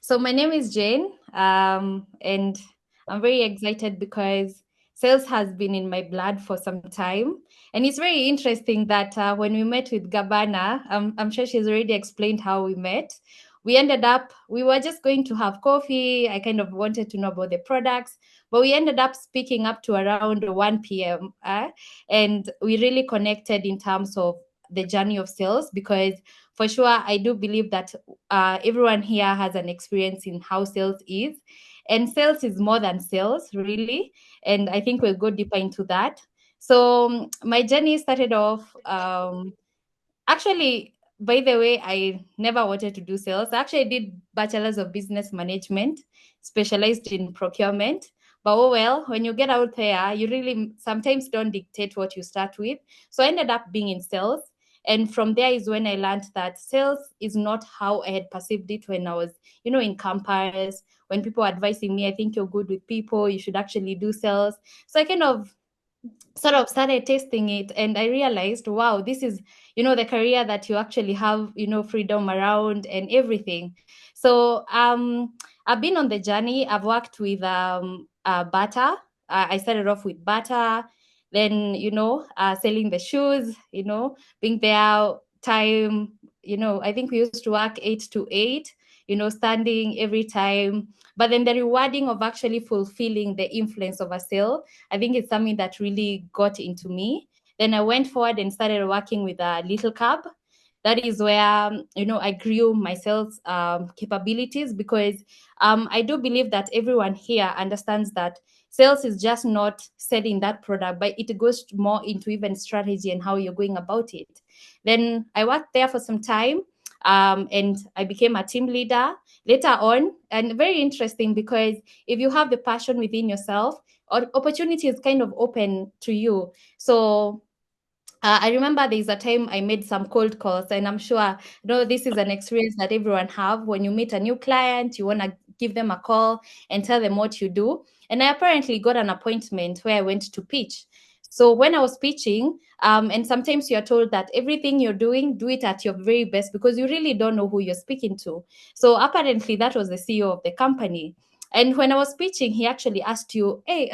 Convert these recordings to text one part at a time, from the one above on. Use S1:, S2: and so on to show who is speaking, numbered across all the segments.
S1: So my name is Jane, and I'm very excited because sales has been in my blood for some time, and it's very interesting that when we met with Gabana, I'm sure she's already explained how we met. We were just going to have coffee. I kind of wanted to know about the products, but we ended up speaking up to around 1 p.m. And we really connected in terms of the journey of sales because for sure I do believe that everyone here has an experience in how sales is. And sales is more than sales, really. And I think we'll go deeper into that. So, my journey started off actually, by the way, I never wanted to do sales. Actually, I did bachelor's of business management, specialized in procurement. But oh well, when you get out there, you really sometimes don't dictate what you start with. So I ended up being in sales. And from there is when I learned that sales is not how I had perceived it when I was, in campus. When people were advising me, I think you're good with people, you should actually do sales. So I kind of sort of started testing it and I realized, wow, this is, the career that you actually have, freedom around and everything. So I've been on the journey. I've worked with butter. I started off with butter, then, selling the shoes, being there time, I think we used to work 8 to 8, standing every time. But then the rewarding of actually fulfilling the influence of a sale, I think it's something that really got into me. Then I went forward and started working with a little cab. That is where I grew my sales capabilities because I do believe that everyone here understands that sales is just not selling that product, but it goes more into even strategy and how you're going about it. Then I worked there for some time. And I became a team leader later on. And very interesting because if you have the passion within yourself, opportunity is kind of open to you. So I remember there's a time I made some cold calls, and I'm sure this is an experience that everyone have. When you meet a new client, you want to give them a call and tell them what you do. And I apparently got an appointment where I went to pitch. So when I was pitching, and sometimes you're told that everything you're doing, do it at your very best because you really don't know who you're speaking to. So apparently that was the CEO of the company. And when I was pitching, he actually asked you, hey,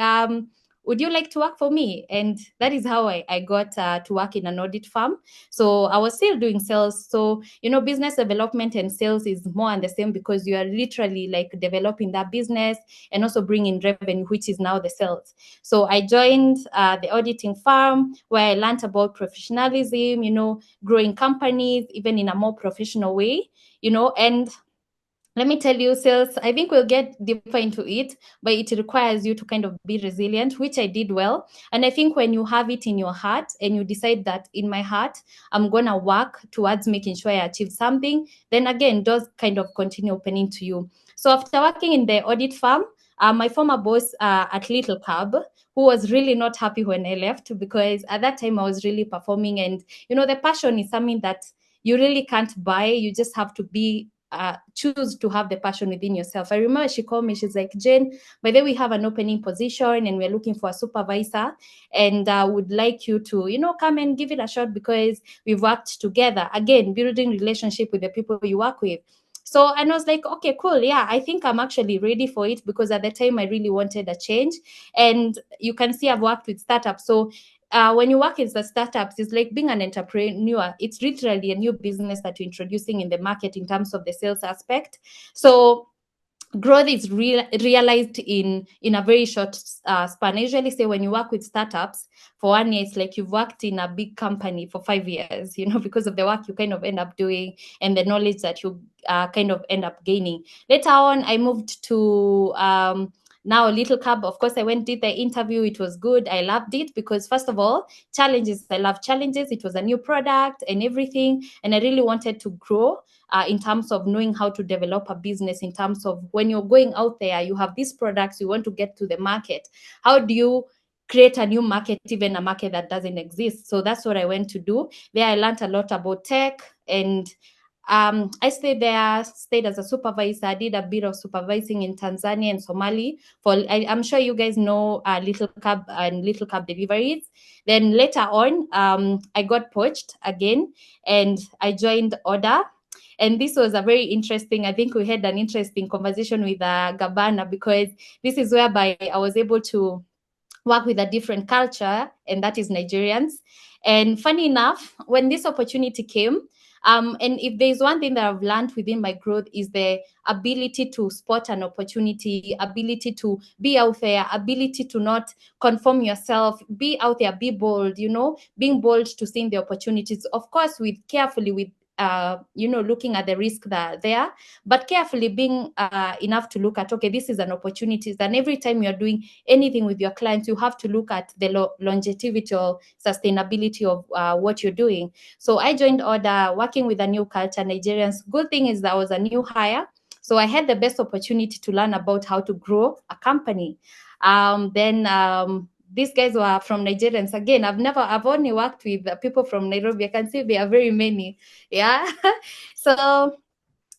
S1: would you like to work for me? And that is how I got to work in an audit firm. So I was still doing sales. So, business development and sales is more and the same because you are literally like developing that business and also bringing revenue, which is now the sales. So I joined the auditing firm where I learned about professionalism, growing companies, even in a more professional way, and let me tell you, sales, I think we'll get deeper into it, but it requires you to kind of be resilient, which I did well. And I think when you have it in your heart and you decide that in my heart, I'm going to work towards making sure I achieve something, then again, doors kind of continue opening to you. So after working in the audit firm, my former boss at Little Cab, who was really not happy when I left because at that time I was really performing. And, the passion is something that you really can't buy. You just have to be choose to have the passion within yourself. I remember she called me, she's like, Jane, by the way, we have an opening position and we're looking for a supervisor and would like you to, come and give it a shot because we've worked together. Again, building relationship with the people you work with. So, and I was like, okay, cool. Yeah, I think I'm actually ready for it because at the time I really wanted a change. And you can see I've worked with startups. So when you work as a startups, it's like being an entrepreneur. It's literally a new business that you're introducing in the market in terms of the sales aspect. So growth is realized in a very short span. I usually say when you work with startups for 1 year, it's like you've worked in a big company for 5 years, because of the work you kind of end up doing and the knowledge that you kind of end up gaining. Later on, I moved to now Little Cab. Of course, I went did the interview. It was good. I loved it because first of all, challenges. I love challenges. It was a new product and everything, and I really wanted to grow in terms of knowing how to develop a business, in terms of when you're going out there, you have these products, you want to get to the market. How do you create a new market, even a market that doesn't exist? So that's what I went to do. There I learned a lot about tech, and I stayed as a supervisor. I did a bit of supervising in Tanzania and Somali. I'm sure you guys know Little Cab and Little Cab deliveries. Then later on, I got poached again, and I joined Order. And this was a very interesting, I think we had an interesting conversation with Gabana, because this is whereby I was able to work with a different culture, and that is Nigerians. And funny enough, when this opportunity came, and if there's one thing that I've learned within my growth is the ability to spot an opportunity, ability to be out there, ability to not conform yourself, be out there, be bold, being bold to see the opportunities. Of course, with carefully, with looking at the risk that are there, but carefully being enough to look at, okay, this is an opportunity. And every time you're doing anything with your clients, you have to look at the longevity or sustainability of what you're doing. So I joined Order working with a new culture, Nigerians. Good thing is that I was a new hire, so I had the best opportunity to learn about how to grow a company. These guys were from Nigerians. Again, I've only worked with people from Nairobi. I can see there are very many. Yeah. So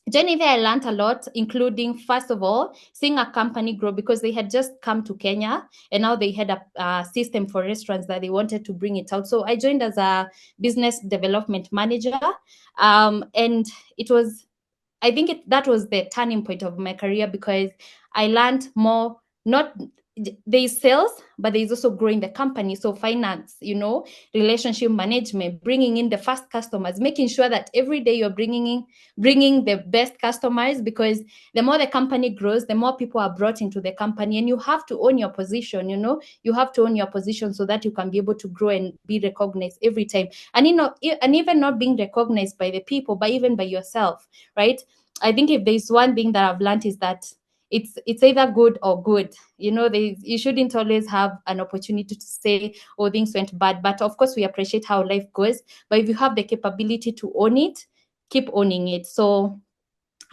S1: Jennifer, I learned a lot, including, first of all, seeing a company grow, because they had just come to Kenya and now they had a system for restaurants that they wanted to bring it out. So I joined as a business development manager. And it was, I think that was the turning point of my career, because I learned more, not there's sales, but there's also growing the company. So finance, relationship management, bringing in the first customers, making sure that every day you're bringing the best customers, because the more the company grows, the more people are brought into the company, and you have to own your position. You have to own your position so that you can be able to grow and be recognized every time. And and even not being recognized by the people, but even by yourself, right? I think if there's one thing that I've learned is that it's either good or good. You shouldn't always have an opportunity to say, oh, things went bad. But of course, we appreciate how life goes. But if you have the capability to own it, keep owning it. So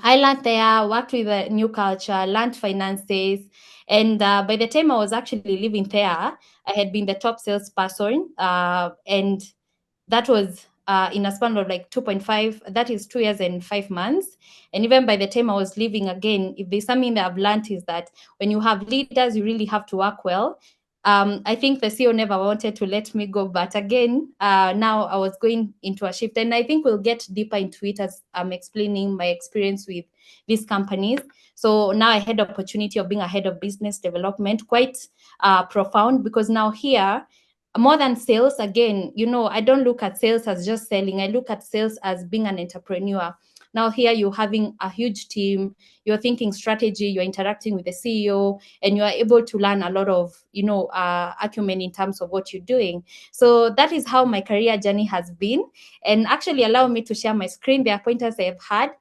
S1: I learned there, worked with a new culture, learned finances. And by the time I was actually living there, I had been the top salesperson. And that was in a span of like 2.5, that is 2 years and 5 months. And even by the time I was leaving, again, if there's something that I've learned is that when you have leaders, you really have to work well. I think the CEO never wanted to let me go, but again, now I was going into a shift, and I think we'll get deeper into it as I'm explaining my experience with these companies. So now I had the opportunity of being a head of business development, quite profound, because now here, more than sales, again, I don't look at sales as just selling. I look at sales as being an entrepreneur. Now here you're having a huge team, you're thinking strategy, you're interacting with the CEO, and you are able to learn a lot of, acumen in terms of what you're doing. So that is how my career journey has been. And actually allow me to share my screen, the pointers I've had,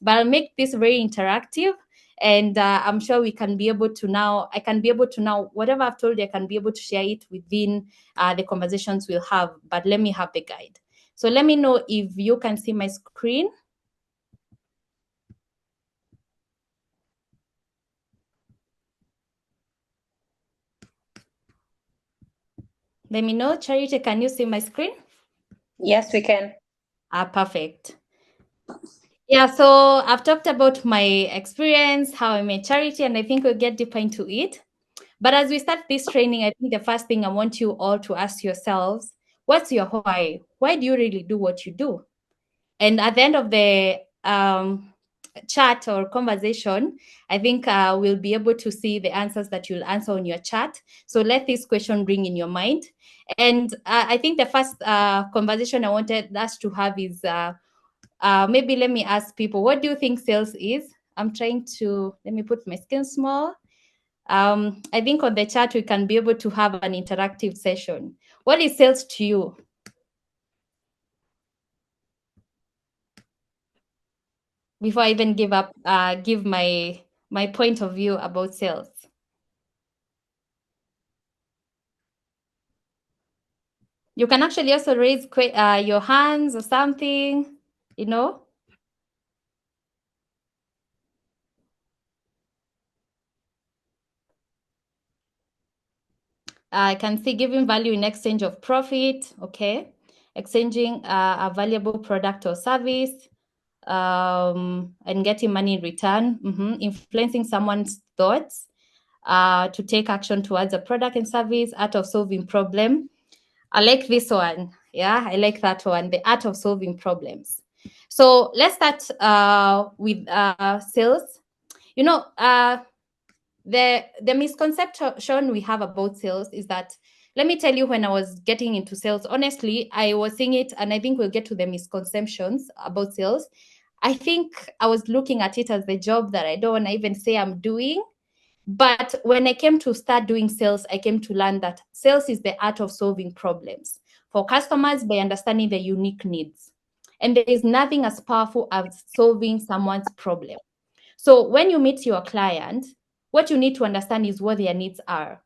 S1: but I'll make this very interactive. And I'm sure I can be able to now, whatever I've told you, I can be able to share it within the conversations we'll have. But let me have the guide. So let me know if you can see my screen. Let me know. Charity, can you see my screen?
S2: Yes, we can.
S1: Perfect. Yeah, so I've talked about my experience, how I made Charity, and I think we'll get deeper into it. But as we start this training, I think the first thing I want you all to ask yourselves, what's your why? Why do you really do what you do? And at the end of the chat or conversation, I think we'll be able to see the answers that you'll answer on your chat. So let this question ring in your mind. And I think the first conversation I wanted us to have is maybe let me ask people, what do you think sales is? I'm trying to, let me put my screen small. I think on the chat, we can be able to have an interactive session. What is sales to you? Before I even give my point of view about sales. You can actually also raise your hands or something, I can see giving value in exchange of profit. Okay. Exchanging a valuable product or service, and getting money in return. Influencing someone's thoughts to take action towards a product and service. Art of solving problem. I like this one. Yeah, I like that one. The art of solving problems. So let's start with sales. You know, the misconception we have about sales is that, let me tell you, when I was getting into sales, honestly, I was seeing it, and I think we'll get to the misconceptions about sales. I think I was looking at it as the job that I don't want to even say I'm doing. But when I came to start doing sales, I came to learn that sales is the art of solving problems for customers by understanding their unique needs. And there is nothing as powerful as solving someone's problem. So when you meet your client, what you need to understand is what their needs are.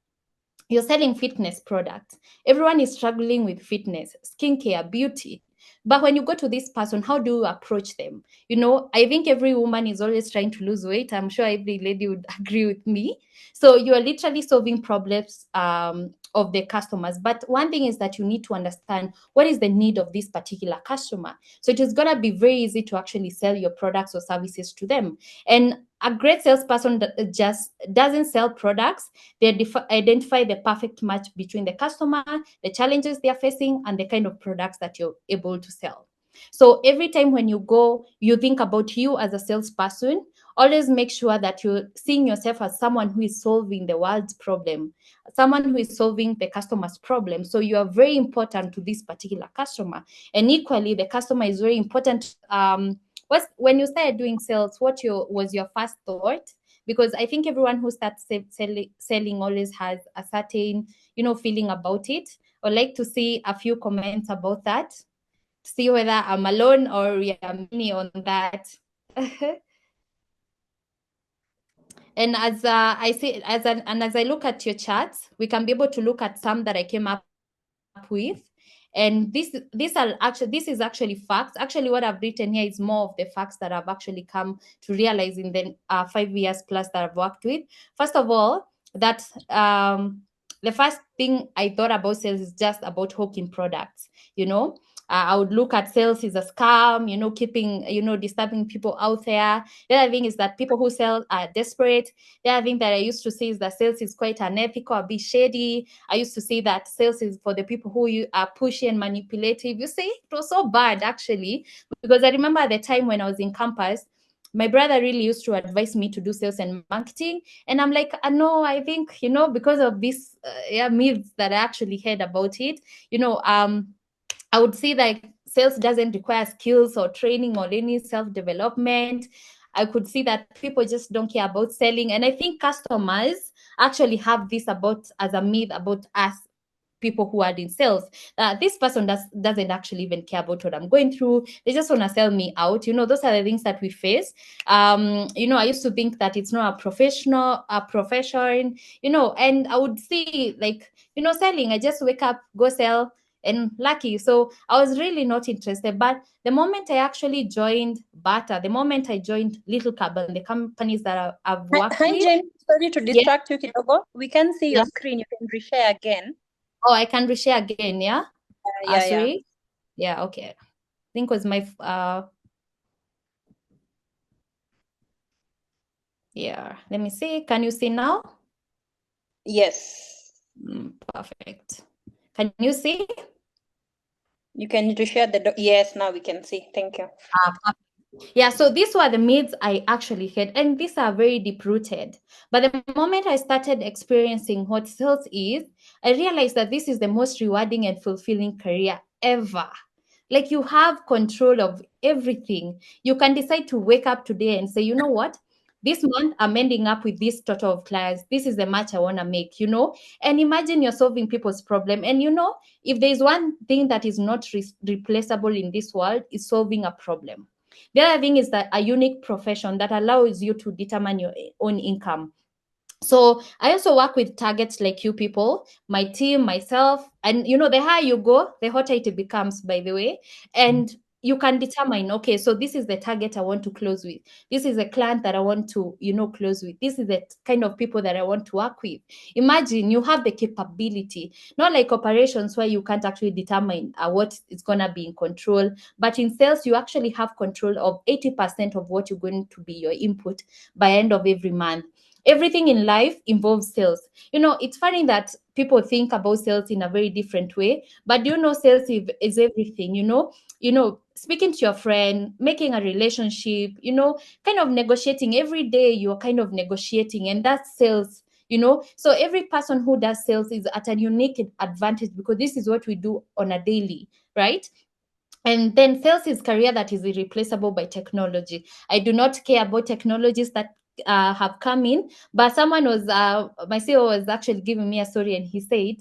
S1: You're selling fitness products. Everyone is struggling with fitness, skincare, beauty. But when you go to this person, how do you approach them? I think every woman is always trying to lose weight. I'm sure every lady would agree with me. So you are literally solving problems of the customers. But one thing is that you need to understand what is the need of this particular customer. So it is going to be very easy to actually sell your products or services to them. And a great salesperson just doesn't sell products. They identify the perfect match between the customer, the challenges they are facing, and the kind of products that you're able to sell. So every time when you go, you think about you as a salesperson. Always make sure that you're seeing yourself as someone who is solving the world's problem, someone who is solving the customer's problem. So you are very important to this particular customer. And equally, the customer is very important. When you started doing sales, was your first thought? Because I think everyone who starts selling always has a certain, feeling about it. I'd like to see a few comments about that, see whether I'm alone or we are many on that. And as I see, as I look at your charts, we can be able to look at some that I came up with. And this is actually facts. Actually, what I've written here is more of the facts that I've actually come to realize in the 5 years plus that I've worked with. First of all, that the first thing I thought about sales is just about hawking products. I would look at sales as a scam, keeping, disturbing people out there. The other thing is that people who sell are desperate. The other thing that I used to say is that sales is quite unethical, a bit shady. I used to say that sales is for the people who are pushy and manipulative. You see, it was so bad, actually, because I remember at the time when I was in campus, my brother really used to advise me to do sales and marketing. And I'm like, no, I think, because of this myths that I actually heard about it, I would say that sales doesn't require skills or training or any self-development. I could see that people just don't care about selling. And I think customers actually have this as a myth about us people who are in sales. This person doesn't actually even care about what I'm going through. They just want to sell me out. Those are the things that we face. I used to think that it's not a profession, and I would see selling. I just wake up, go sell, and lucky. So I was really not interested. But the moment I actually joined Bata, the moment I joined Little Cab and the companies that I've worked
S2: Hi,
S1: with.
S2: Jane. Sorry to distract you, Kidogo. We can see your
S1: Yeah.
S2: screen. You can reshare again.
S1: Oh, I can reshare again, yeah?
S2: Yeah.
S1: Sorry. Yeah, okay. I think it was my yeah. Let me see. Can you see now?
S2: Yes.
S1: Perfect. Can you see?
S2: You can reshare yes, now we can see. Thank you.
S1: Yeah, so these were the myths I actually had, and these are very deep rooted. But the moment I started experiencing what sales is, I realized that this is the most rewarding and fulfilling career ever. Like, you have control of everything. You can decide to wake up today and say, you know what? This month I'm ending up with this total of clients. This is the match I want to make, And imagine you're solving people's problem. And if there's one thing that is not replaceable in this world, is solving a problem. The other thing is that a unique profession that allows you to determine your own income. So I also work with targets like you people, my team, myself, and the higher you go, the hotter it becomes, by the way. And you can determine, okay, so this is the target I want to close with. This is a client that I want to, close with. This is the kind of people that I want to work with. Imagine you have the capability, not like operations where you can't actually determine what is going to be in control. But in sales, you actually have control of 80% of what you're going to be your input by end of every month. Everything in life involves sales. It's funny that people think about sales in a very different way, but do you know sales is everything? Speaking to your friend, making a relationship, kind of negotiating every day. You're kind of negotiating, and that's sales. So every person who does sales is at a unique advantage, because this is what we do on a daily, right? And then sales is career that is irreplaceable by technology. I do not care about technologies that have come in, but someone was my CEO was actually giving me a story, and he said,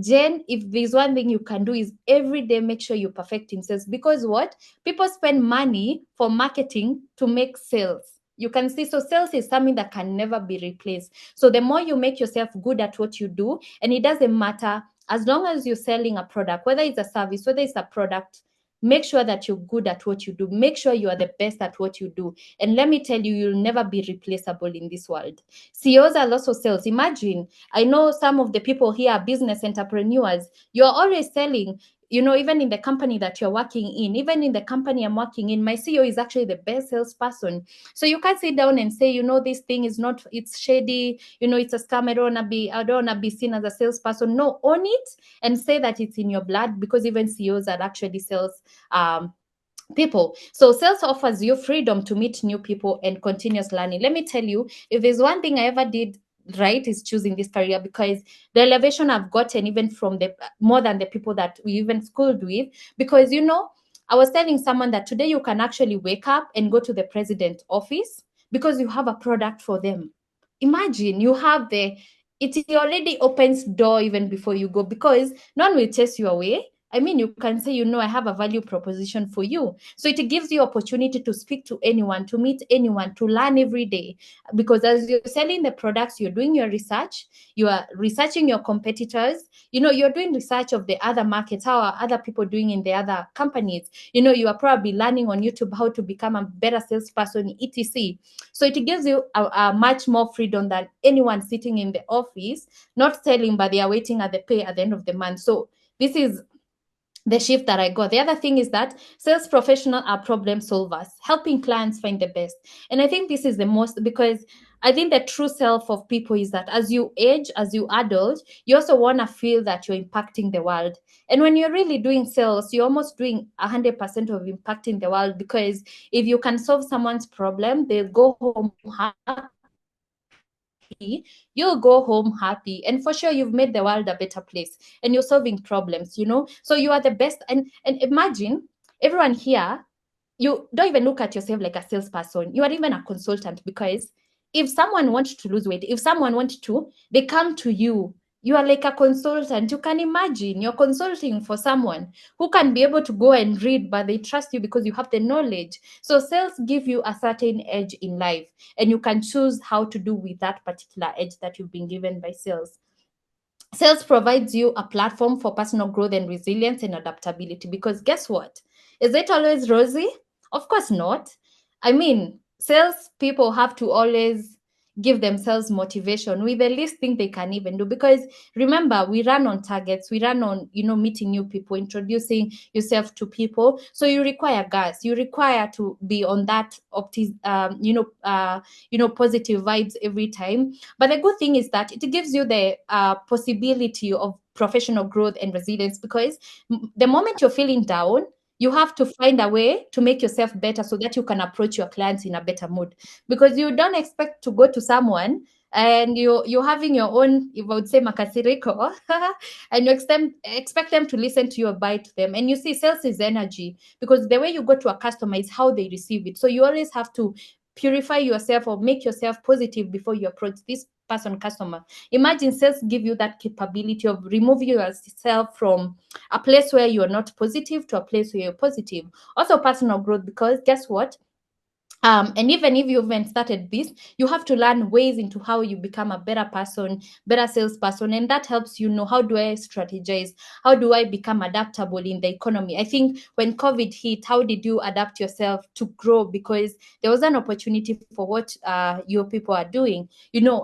S1: Jen, if there's one thing you can do is every day make sure you're perfecting sales, because what? People spend money for marketing to make sales. You can see, so sales is something that can never be replaced. So the more you make yourself good at what you do, and it doesn't matter, as long as you're selling a product, whether it's a service, whether it's a product, make sure that you're good at what you do. Make sure you are the best at what you do. And let me tell you, you'll never be replaceable in this world. CEOs are also sales. Imagine, I know some of the people here are business entrepreneurs. You're always selling. Even in the company that you're working in, even in the company I'm working in, my CEO is actually the best salesperson. So you can't sit down and say, this thing is not, it's shady, it's a scam. I don't wanna be seen as a salesperson. No, own it and say that it's in your blood, because even CEOs are actually sales people. So sales offers you freedom to meet new people and continuous learning. Let me tell you, if there's one thing I ever did right, is choosing this career, because the elevation I've gotten, even from the more than the people that we even schooled with, because I was telling someone that today you can actually wake up and go to the president's office because you have a product for them. Imagine, you have it already opens door even before you go, because no one will chase you away. I mean, you can say, I have a value proposition for you. So it gives you opportunity to speak to anyone, to meet anyone, to learn every day. Because as you're selling the products, you're doing your research, you are researching your competitors, you're doing research of the other markets, how are other people doing in the other companies. You are probably learning on YouTube how to become a better salesperson, etc. So it gives you a much more freedom than anyone sitting in the office, not selling, but they are waiting at the pay at the end of the month. So this is the shift that I got. The other thing is that sales professionals are problem solvers, helping clients find the best. And I think this is the most, because I think the true self of people is that as you age, as you adult, you also want to feel that you're impacting the world. And when you're really doing sales, you're almost doing 100% of impacting the world, because if you can solve someone's problem, they'll go home happy, you'll go home happy, and for sure you've made the world a better place, and you're solving problems. So you are the best. And imagine, everyone here, you don't even look at yourself like a salesperson. You are even a consultant, because if someone wants to lose weight, if someone wants to, they come to you. You are like a consultant. You can imagine you're consulting for someone who can be able to go and read, but they trust you because you have the knowledge. So sales give you a certain edge in life, and you can choose how to do with that particular edge that you've been given by sales. Sales provides you a platform for personal growth and resilience and adaptability, because guess what? Is it always rosy? Of course not. I mean, sales people have to always give themselves motivation with the least thing they can even do, because remember, we run on targets, we run on meeting new people, introducing yourself to people. So you require gas, you require to be on that positive vibes every time. But the good thing is that it gives you the possibility of professional growth and resilience, because the moment you're feeling down, you have to find a way to make yourself better so that you can approach your clients in a better mood. Because you don't expect to go to someone and you're having your own, if I would say, makasiriko, and you expect them to listen to you or buy to them. And you see, sales is energy, because the way you go to a customer is how they receive it. So you always have to purify yourself or make yourself positive before you approach this person customer. Imagine sales give you that capability of removing yourself from a place where you're not positive to a place where you're positive. Also personal growth, because guess what? And even if you haven't started this, you have to learn ways into how you become a better person, better salesperson, and that helps you know, how do I strategize? How do I become adaptable in the economy? I think when COVID hit, how did you adapt yourself to grow? Because there was an opportunity for what your people are doing.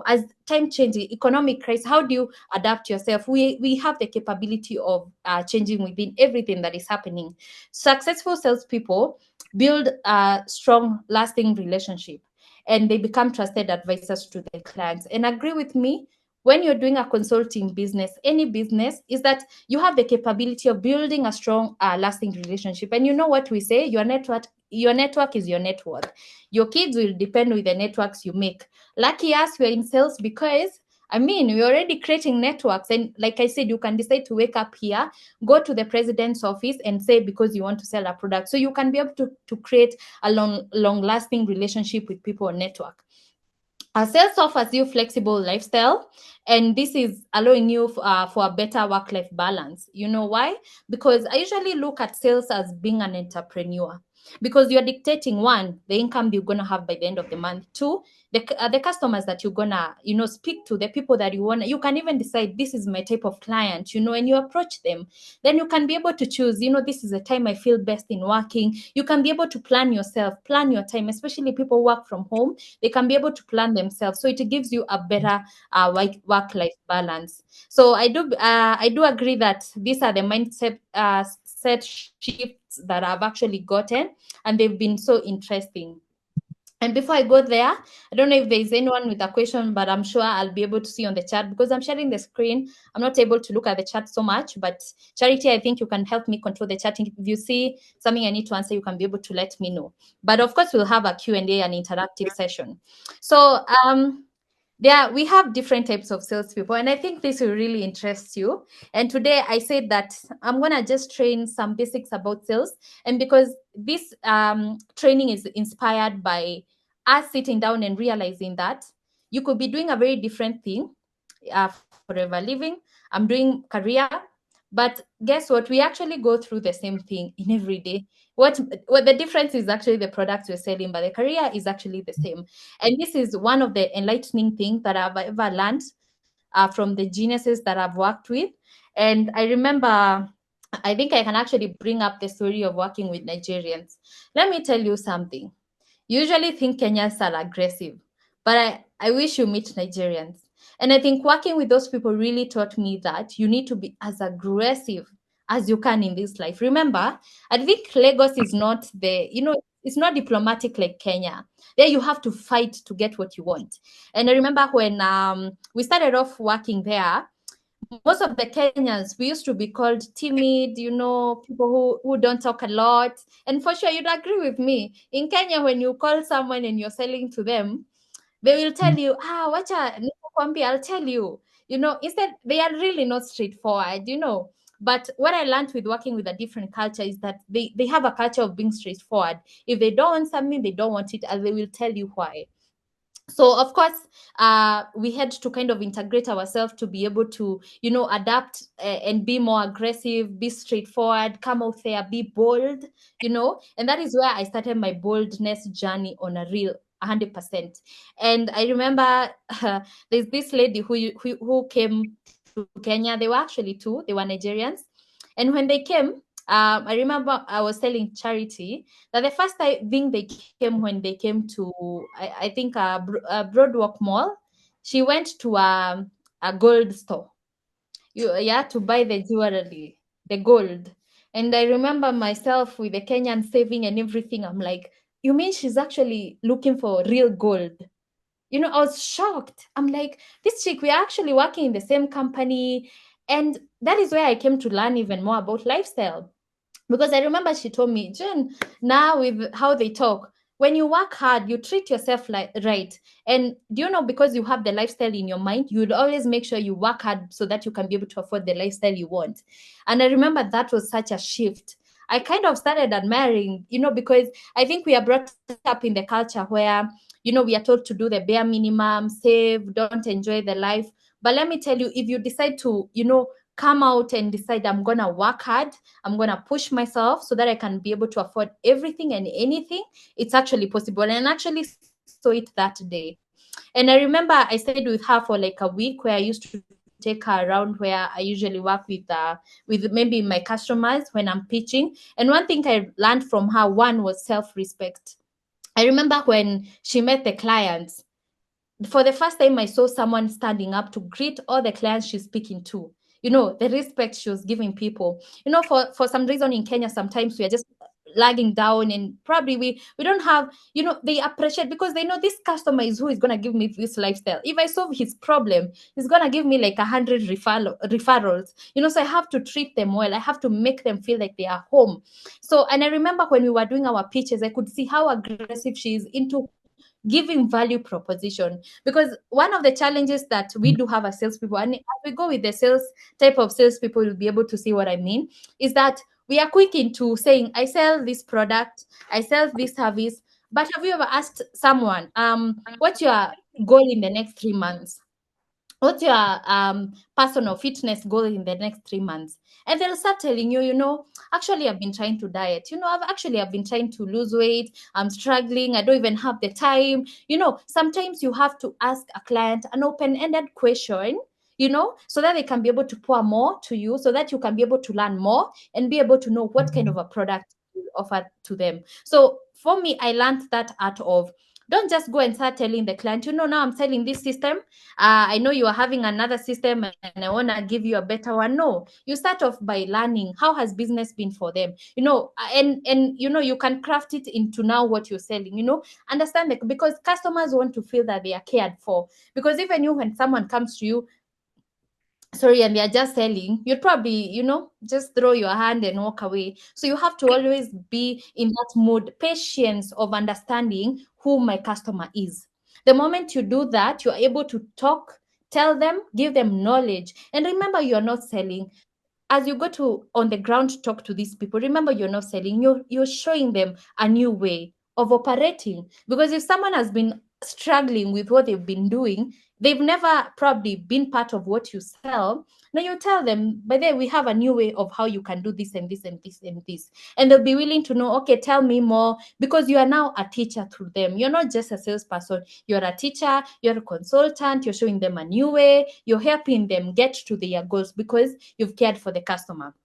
S1: As time changes, economic crisis, how do you adapt yourself? We have the capability of changing within everything that is happening. Successful salespeople build a strong, lasting relationship. and they become trusted advisors to the clients. And agree with me, when you're doing a consulting business, any business, is that you have the capability of building a strong, lasting relationship. And you know what we say, your network is your net worth. Your kids will depend with the networks you make. Lucky us, we're in sales because we're already creating networks. And like I said, you can decide to wake up here, go to the president's office and say because you want to sell a product. So you can be able to create a long-lasting relationship with people on network. Sales offers you flexible lifestyle, and this is allowing you for a better work-life balance. You know why? Because I usually look at sales as being an entrepreneur, because you're dictating, one, the income you're gonna have by the end of the month. Two, the customers that you're gonna speak to, the people that you can even decide, this is my type of client, and you approach them. Then you can be able to choose, this is the time I feel best in working. You can be able to plan yourself, plan your time, especially people who work from home. They can be able to plan themselves, so it gives you a better work-life balance. So I do agree that these are the mindset set shifts that I've actually gotten, and they've been so interesting. And before I go there, I don't know if there's anyone with a question, but I'm sure I'll be able to see on the chat because I'm sharing the screen. I'm not able to look at the chat so much, but Charity, I think you can help me control the chat. If you see something I need to answer, you can be able to let me know. But of course, we'll have a Q&A, an interactive session. So we have different types of salespeople, and I think this will really interest you. And today I said that I'm gonna just train some basics about sales, and because this training is inspired by us sitting down and realizing that you could be doing a very different thing forever living. I'm doing career, but guess what? We actually go through the same thing in every day. What the difference is actually the products we're selling, but the career is actually the same. And this is one of the enlightening things that I've ever learned from the geniuses that I've worked with. And I remember, I think I can actually bring up the story of working with Nigerians. Let me tell you something. You usually think Kenyans are aggressive, but I wish you meet Nigerians. And I think working with those people really taught me that you need to be as aggressive as you can in this life. Remember, I think Lagos is not it's not diplomatic like Kenya. There you have to fight to get what you want. And I remember when we started off working there, most of the Kenyans, we used to be called timid, people who don't talk a lot. And for sure, you'd agree with me. In Kenya, when you call someone and you're selling to them, they will tell you, wacha, nikukwambia, I'll tell you. Instead, they are really not straightforward. But what I learned with working with a different culture is that they have a culture of being straightforward. If they don't want something, they don't want it, and they will tell you why. So of course we had to kind of integrate ourselves to be able to adapt and be more aggressive, be straightforward, come out there, be bold. And that is where I started my boldness journey on a real 100%. And I remember there's this lady who came to Kenya. They were actually two. They were Nigerians. And when they came, I remember I was telling Charity that the first thing they came, when they came to, I think, Broadwalk Mall, she went to a gold store. To buy the jewelry, the gold. And I remember myself with the Kenyan saving and everything. I'm like, you mean she's actually looking for real gold? I was shocked. I'm like, this chick, we're actually working in the same company. And that is where I came to learn even more about lifestyle. Because I remember she told me, Jen, now with how they talk, when you work hard, you treat yourself right. And because you have the lifestyle in your mind, you'd always make sure you work hard so that you can be able to afford the lifestyle you want. And I remember that was such a shift. I kind of started admiring, because I think we are brought up in the culture where, we are told to do the bare minimum, save, don't enjoy the life. But let me tell you, if you decide to, come out and decide, I'm going to work hard, I'm going to push myself so that I can be able to afford everything and anything, it's actually possible. And actually saw it that day. And I remember I stayed with her for like a week, where I used to take her around where I usually work with maybe my customers when I'm pitching. And one thing I learned from her, one, was self-respect. I remember when she met the clients, for the first time I saw someone standing up to greet all the clients she's speaking to. The respect she was giving people. For some reason in Kenya, sometimes we are just lagging down, and probably we don't have, they appreciate, because they know this customer is who is going to give me this lifestyle. If I solve his problem, he's going to give me like 100 referrals, so I have to treat them well. I have to make them feel like they are home. So, and I remember when we were doing our pitches, I could see how aggressive she is into giving value proposition. Because one of the challenges that we do have as salespeople, and as we go with the sales type of salespeople, you'll be able to see what I mean, is that we are quick into saying, I sell this product, I sell this service. But have you ever asked someone, what's your goal in the next 3 months? What's your personal fitness goal in the next 3 months? And they'll start telling you, actually I've been trying to diet, I've been trying to lose weight, I'm struggling, I don't even have the time. Sometimes you have to ask a client an open-ended question, so that they can be able to pour more to you, so that you can be able to learn more and be able to know what kind of a product you offer to them. So for me, I learned that art of, don't just go and start telling the client, now I'm selling this system. I know you are having another system and I want to give you a better one. No, you start off by learning how has business been for them, and you can craft it into now what you're selling, understand that, because customers want to feel that they are cared for. Because even you, when someone comes to you, sorry, and they're just selling, you'd probably, just throw your hand and walk away. So you have to always be in that mood, patience of understanding who my customer is. The moment you do that, you're able to talk, tell them, give them knowledge. And remember, you're not selling. As you go to on the ground to talk to these people, remember, you're not selling, you're showing them a new way of operating. Because if someone has been struggling with what they've been doing, they've never probably been part of what you sell. Now you tell them, by the way, we have a new way of how you can do this and this and this and this. And they'll be willing to know, okay, tell me more, because you are now a teacher through them. You're not just a salesperson, you're a teacher, you're a consultant, you're showing them a new way, you're helping them get to their goals because you've cared for the customer.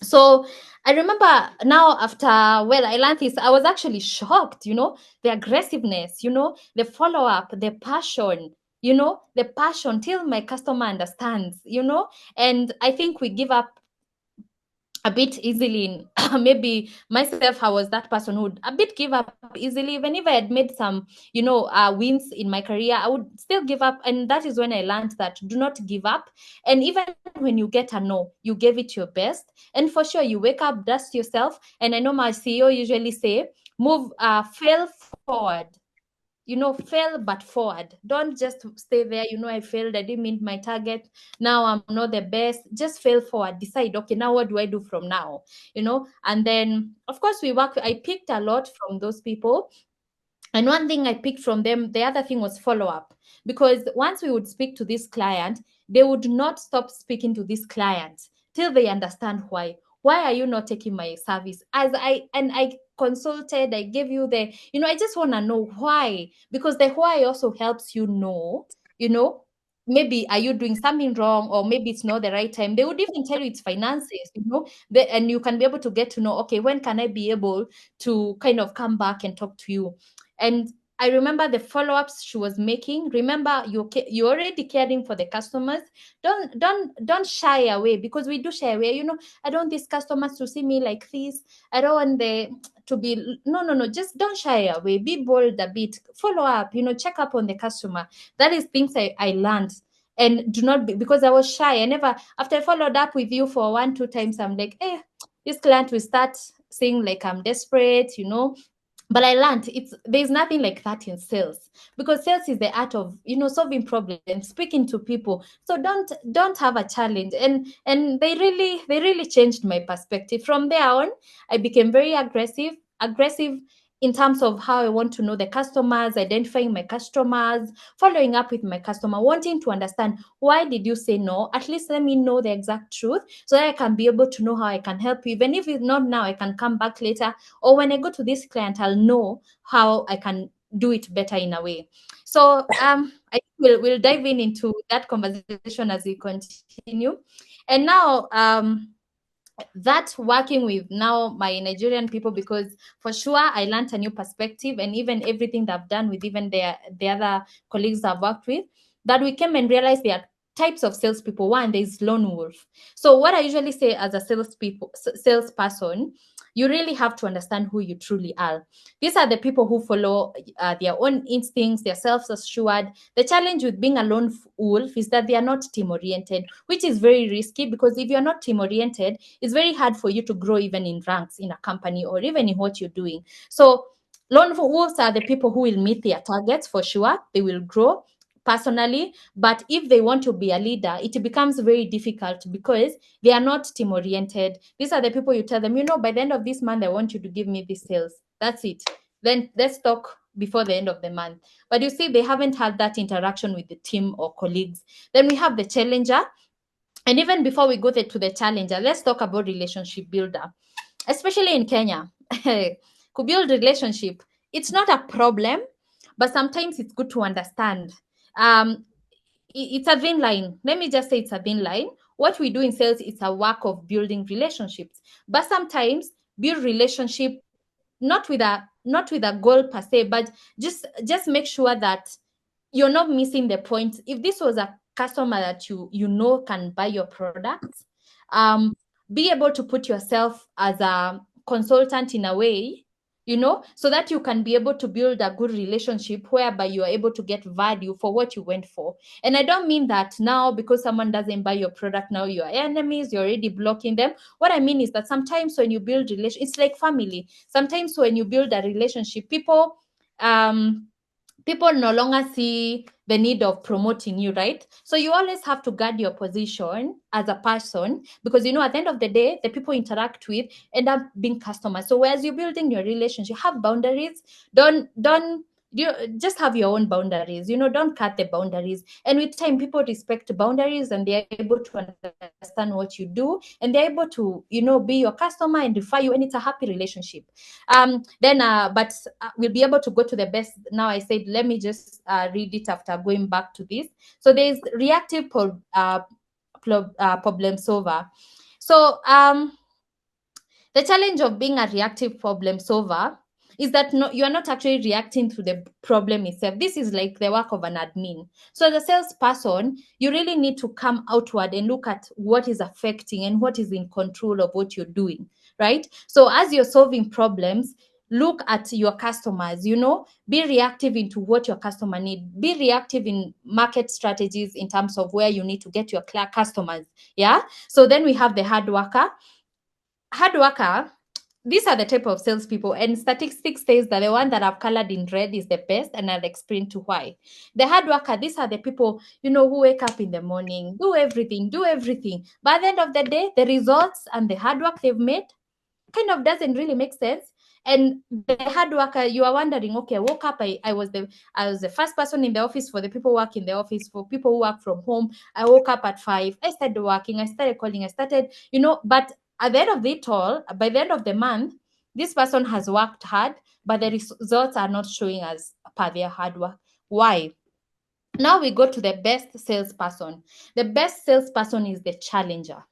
S1: So I remember now, after, well, I learned this, I was actually shocked, the aggressiveness, the follow-up, the passion till my customer understands, and I think we give up a bit easily in maybe myself, I was that person who would a bit give up easily. Even if I had made some wins in my career, I would still give up. And that is when I learned that do not give up. And even when you get a no, you gave it your best. And for sure, you wake up, dust yourself. And I know my CEO usually say, move, fail forward, fail but forward. Don't just stay there, I failed, I didn't meet my target, now I'm not the best. Just fail forward, decide, okay, now what do I do from now? And then of course I picked a lot from those people. And one thing I picked from them, the other thing was follow up. Because once we would speak to this client, they would not stop speaking to this client till they understand why. Why are you not taking my service? I consulted, I gave you I just want to know why. Because the why also helps you know, maybe are you doing something wrong, or maybe it's not the right time. They would even tell you it's finances, and you can be able to get to know, okay, when can I be able to kind of come back and talk to you? And I remember the follow-ups she was making. Remember, you're already caring for the customers. Don't shy away, because we do shy away. I don't want these customers to see me like this. I don't want the to be no. Just don't shy away. Be bold a bit. Follow up. Check up on the customer. That is things I learned. And do not be, because I was shy. I never, after I followed up with you for 1-2 times, I'm like, this client will start saying like I'm desperate. But I learned there's nothing like that in sales, because sales is the art of solving problems, speaking to people. So don't have a challenge. And they really changed my perspective. From there on, I became very aggressive in terms of how I want to know the customers, identifying my customers, following up with my customer, wanting to understand, why did you say no? At least let me know the exact truth, so that I can be able to know how I can help you. Even if it's not now, I can come back later, or when I go to this client, I'll know how I can do it better in a way. So I we'll dive into that conversation as we continue. And now that working with now my Nigerian people, because for sure I learned a new perspective, and even everything that I've done with even the other colleagues I've worked with, that we came and realized there are types of salespeople. One, there's lone wolf. So what I usually say as a salesperson, You really have to understand who you truly are. These are the people who follow their own instincts, they're self-assured. The challenge with being a lone wolf is that they are not team-oriented, which is very risky, because if you're not team-oriented, it's very hard for you to grow even in ranks in a company or even in what you're doing. So lone wolves are the people who will meet their targets for sure. They will grow personally, but if they want to be a leader, it becomes very difficult because they are not team oriented. These are the people you tell them, by the end of this month, I want you to give me these sales. That's it. Then let's talk before the end of the month. But you see, they haven't had that interaction with the team or colleagues. Then we have the challenger. And even before we go to the challenger, let's talk about relationship builder, especially in Kenya. To build relationship, it's not a problem, but sometimes it's good to understand. Um, it's a thin line. Let me just say it's a thin line. What we do in sales is a work of building relationships, but sometimes build relationship not with a goal per se, but just make sure that you're not missing the point. If this was a customer that you can buy your products, um, be able to put yourself as a consultant in a way, so that you can be able to build a good relationship whereby you are able to get value for what you went for. And I don't mean that now because someone doesn't buy your product, now you are enemies, you're already blocking them. What I mean is that sometimes when you build it's like family. Sometimes when you build a relationship, um people no longer see the need of promoting you, right? So you always have to guard your position as a person, because at the end of the day, the people interact with end up being customers. So as you're building your relationship, have boundaries. Don't you just have your own boundaries, don't cut the boundaries. And with time, people respect boundaries and they're able to understand what you do, and they're able to be your customer and refer you, and it's a happy relationship. But we'll be able to go to the best. Now I said, let me just read it after going back to this. So there's reactive problem solver. So the challenge of being a reactive problem solver is that you are not actually reacting to the problem itself. This is like the work of an admin. So as a salesperson, you really need to come outward and look at what is affecting and what is in control of what you're doing, right? So as you're solving problems, look at your customers, be reactive into what your customer need. Be reactive in market strategies in terms of where you need to get your customers. Yeah. So then we have the hard worker. These are the type of salespeople, and statistics says that the one that I've colored in red is the best, and I'll explain to why. The hard worker, these are the people, who wake up in the morning, do everything. By the end of the day, the results and the hard work they've made kind of doesn't really make sense. And the hard worker, you are wondering, okay, I woke up, I was the first person in the office for the people who work in the office, for people who work from home. I woke up at 5, I started working, I started calling, I started, but at the end of it all, by the end of the month, this person has worked hard, but the results are not showing as per their hard work. Why? Now we go to the best salesperson. The best salesperson is the challenger,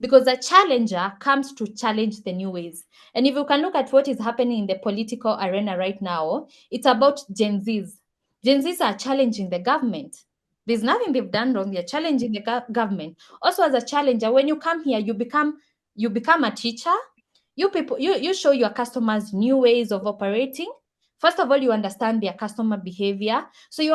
S1: because a challenger comes to challenge the new ways. And if you can look at what is happening in the political arena right now, it's about Gen Zs. Gen Zs are challenging the government. There's nothing they've done wrong. They're challenging the government. Also, as a challenger, when you come here, you become a teacher. You show your customers new ways of operating. First of all, you understand their customer behavior. So you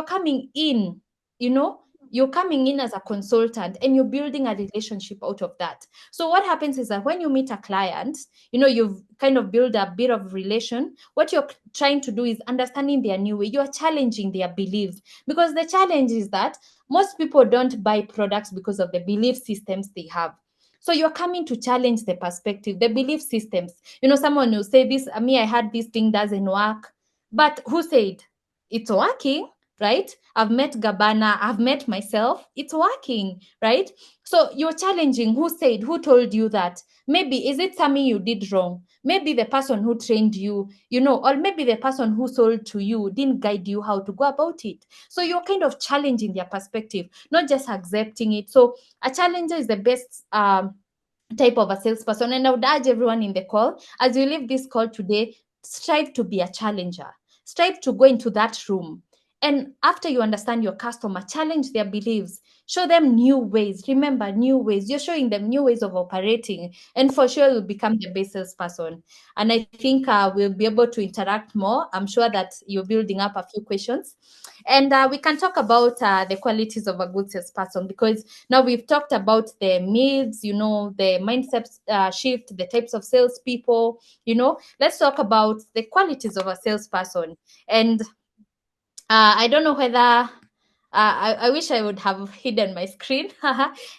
S1: know, you're coming in as a consultant, and you're building a relationship out of that. So what happens is that when you meet a client, you've kind of built a bit of relation. What you're trying to do is understanding their new way. You're challenging their beliefs, because the challenge is that most people don't buy products because of the belief systems they have. So you're coming to challenge the perspective, the belief systems. Someone will say, this, me, I had this thing doesn't work. But who said it's working? Right? I've met Gabana, I've met myself, it's working, right? So you're challenging who said, who told you that? Maybe is it something you did wrong? Maybe the person who trained you, or maybe the person who sold to you didn't guide you how to go about it. So you're kind of challenging their perspective, not just accepting it. So a challenger is the best type of a salesperson. And I would urge everyone in the call, as you leave this call today, strive to be a challenger. Strive to go into that room And after you understand your customer, challenge their beliefs, show them new ways. Remember, new ways. You're showing them new ways of operating, and for sure you'll become the best salesperson. And I think we'll be able to interact more. I'm sure that you're building up a few questions. And we can talk about the qualities of a good salesperson, because now we've talked about the needs, the mindset shift, the types of salespeople. Let's talk about the qualities of a salesperson. And I don't know whether I wish I would have hidden my screen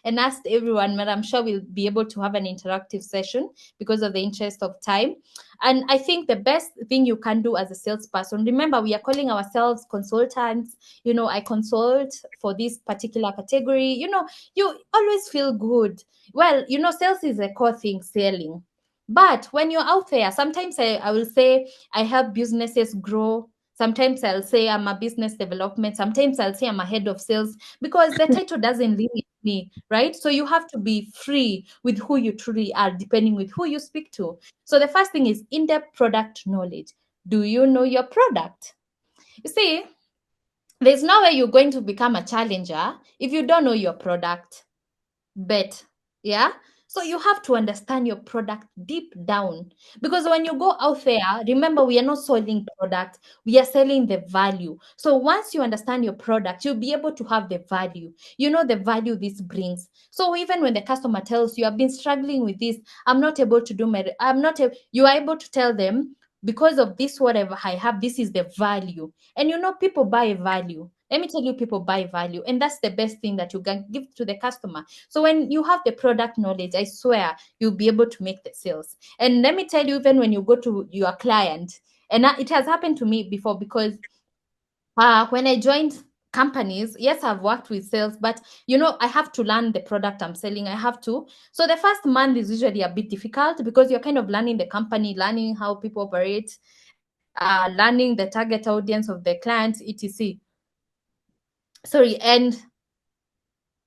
S1: and asked everyone, but I'm sure we'll be able to have an interactive session because of the interest of time. And I think the best thing you can do as a salesperson, remember, we are calling ourselves consultants. I consult for this particular category. You always feel good. Well, sales is a core thing, selling. But when you're out there, sometimes I will say I help businesses grow. Sometimes I'll say I'm a business development. Sometimes I'll say I'm a head of sales, because the title doesn't limit me, right? So you have to be free with who you truly are, depending with who you speak to. So the first thing is in-depth product knowledge. Do you know your product? You see, there's no way you're going to become a challenger if you don't know your product. Bet. Yeah. So you have to understand your product deep down, because when you go out there, remember, we are not selling product, we are selling the value. So once you understand your product, you'll be able to have the value. The value this brings. So even when the customer tells you, I've been struggling with this, I'm not able to do you are able to tell them, because of this, whatever I have, this is the value. And people buy value. Let me tell you, people buy value, and that's the best thing that you can give to the customer. So when you have the product knowledge, I swear you'll be able to make the sales. And let me tell you, even when you go to your client, and it has happened to me before, because when I joined companies, yes, I've worked with sales, but I have to learn the product I'm selling. I have to. So the first month is usually a bit difficult, because you're kind of learning the company, learning how people operate, learning the target audience of the client, etc. Sorry. And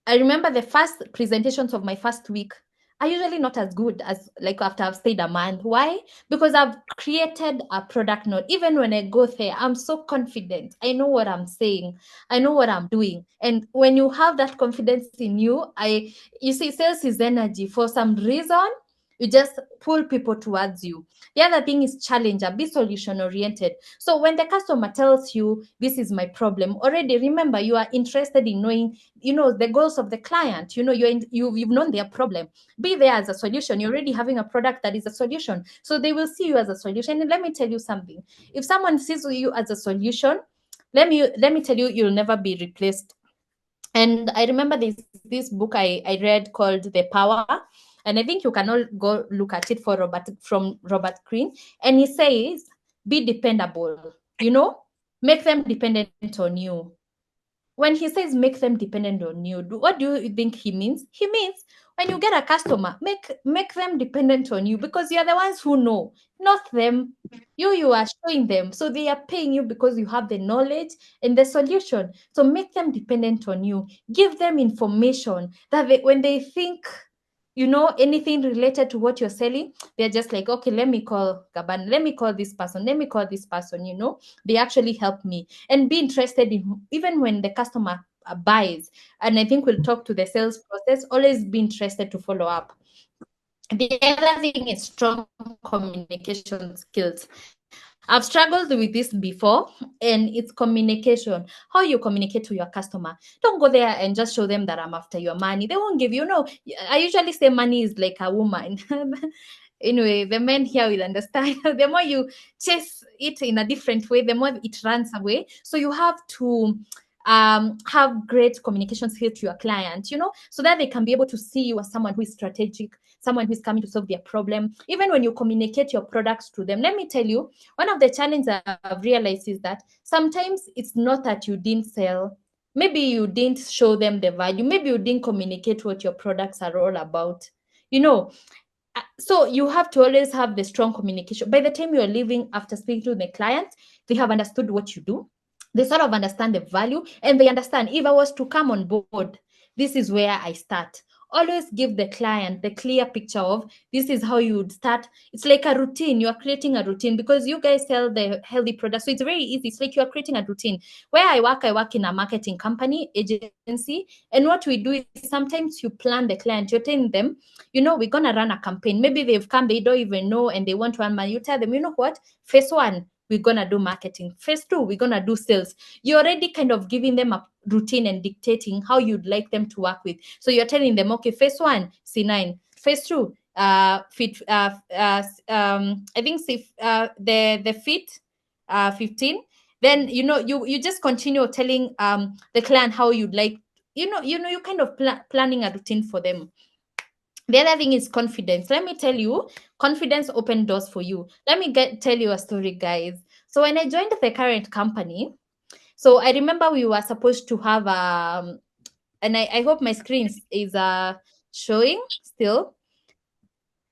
S1: I remember the first presentations of my first week are usually not as good as like after I've stayed a month. Why? Because I've created a product note. Even when I go there, I'm so confident. I know what I'm saying. I know what I'm doing. And when you have that confidence in you, you see, sales is energy. For some reason, you just pull people towards you. The other thing is challenger, be solution oriented. So when the customer tells you, this is my problem, already remember, you are interested in knowing the goals of the client. You've known their problem. Be there as a solution. You're already having a product that is a solution, so they will see you as a solution. And let me tell you something, if someone sees you as a solution, let me tell you, you'll never be replaced. And I remember this book I read called The Power, and I think you can all go look at it from Robert Greene. And he says, be dependable, make them dependent on you. When he says make them dependent on you, what do you think he means? He means when you get a customer, make them dependent on you, because you're the ones who know, not them. You are showing them, so they are paying you because you have the knowledge and the solution. So make them dependent on you. Give them information that when they think anything related to what you're selling, they're just like, okay, let me call Gabana, let me call this person, they actually help me. And be interested in, even when the customer buys, and I think we'll talk to the sales process, always be interested to follow up. The other thing is strong communication skills. I've struggled with this before, and it's communication. How you communicate to your customer. Don't go there and just show them that I'm after your money. They won't give you. No, I usually say money is like a woman. Anyway, the men here will understand. The more you chase it in a different way, the more it runs away. So you have to have great communication skills to your client, so that they can be able to see you as someone who is strategic, someone who is coming to solve their problem. Even when you communicate your products to them, let me tell you, one of the challenges I've realized is that sometimes it's not that you didn't sell. Maybe you didn't show them the value. Maybe you didn't communicate what your products are all about. So you have to always have the strong communication. By the time you're leaving after speaking to the client, they have understood what you do. They sort of understand the value, and they understand, if I was to come on board, this is where I start. always give the client the clear picture of this is how you would start. It's like a routine. You are creating a routine because you guys sell the healthy products. So it's very easy. It's like you are creating a routine. Where I work in a marketing company, agency. And what we do is sometimes you plan the client. You're telling them, we're going to run a campaign. Maybe they've come, they don't even know, and they want one month. You tell them, you know what? Phase 1, we're going to do marketing. Phase 2, we're going to do sales. You're already kind of giving them a routine and dictating how you'd like them to work with. So you're telling them, okay, phase 1, C9, phase 2, fit, I think the fit 15. Then you just continue telling the client how you'd like, you kind of planning a routine for them. The other thing is confidence. Let me tell you, confidence opened doors for you. Let me tell you a story, guys. So when I joined the current company, so I remember we were supposed to have and I hope my screen is showing still.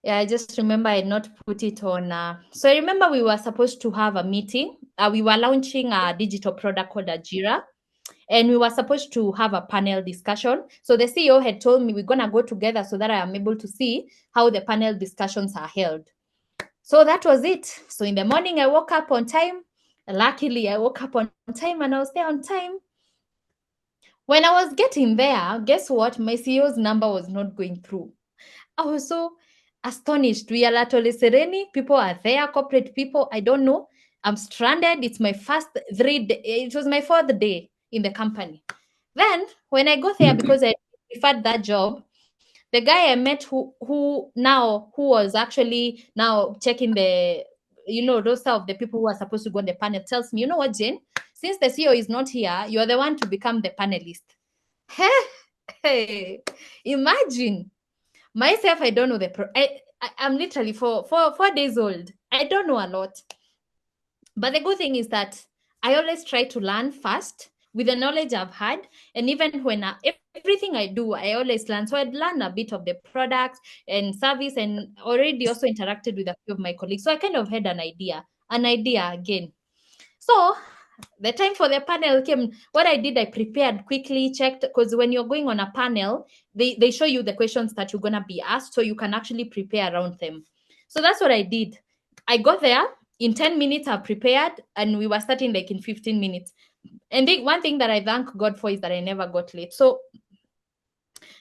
S1: Yeah, I just remember I not put it on. So I remember we were supposed to have a meeting. We were launching a digital product called Ajira, and we were supposed to have a panel discussion. So the CEO had told me we're gonna go together so that I am able to see how the panel discussions are held. So that was it. So in the morning, I woke up on time. Luckily, I woke up on time and I was there on time. When I was getting there, guess what? My CEO's number was not going through. I was so astonished. We are Latole Sereni. People are there, corporate people. I don't know. I'm stranded. It's my first 3 day. It was my 4th day in the company. Then when I got there, because I preferred that job, the guy I met who was actually now checking the roster of the people who are supposed to go on the panel tells me, you know what, Jane? Since the CEO is not here, you're the one to become the panelist. Hey, imagine myself. I don't know I'm literally 4 days old. I don't know a lot. But the good thing is that I always try to learn fast with the knowledge I've had. And even when everything I do, I always learn. So I'd learn a bit of the product and service, and already also interacted with a few of my colleagues. So I kind of had an idea again. So the time for the panel came. What I did, I prepared quickly, checked, because when you're going on a panel, they show you the questions that you're going to be asked, so you can actually prepare around them. So that's what I did. I got there. In 10 minutes, I prepared, and we were starting like in 15 minutes. And one thing that I thank God for is that I never got late. So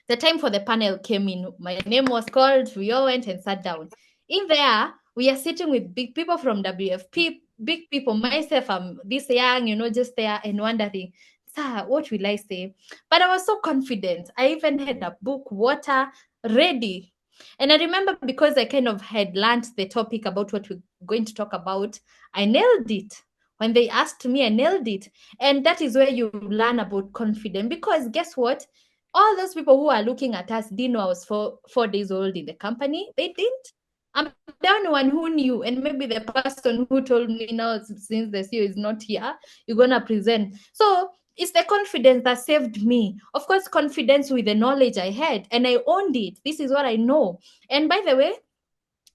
S1: the time for the panel came in. My name was called. We all went and sat down. In there, we are sitting with big people from WFP, big people. Myself, I'm this young, just there and wondering, sir, what will I say? But I was so confident. I even had a book, water, ready. And I remember, because I kind of had learned the topic about what we're going to talk about, I nailed it. When they asked me, I nailed it. And that is where you learn about confidence. Because guess what? All those people who are looking at us didn't know I was 4 days old in the company. They didn't. I'm the only one who knew, and maybe the person who told me, now, since the CEO is not here, you're gonna present. So it's the confidence that saved me. Of course, confidence with the knowledge I had, and I owned it. This is what I know. And by the way,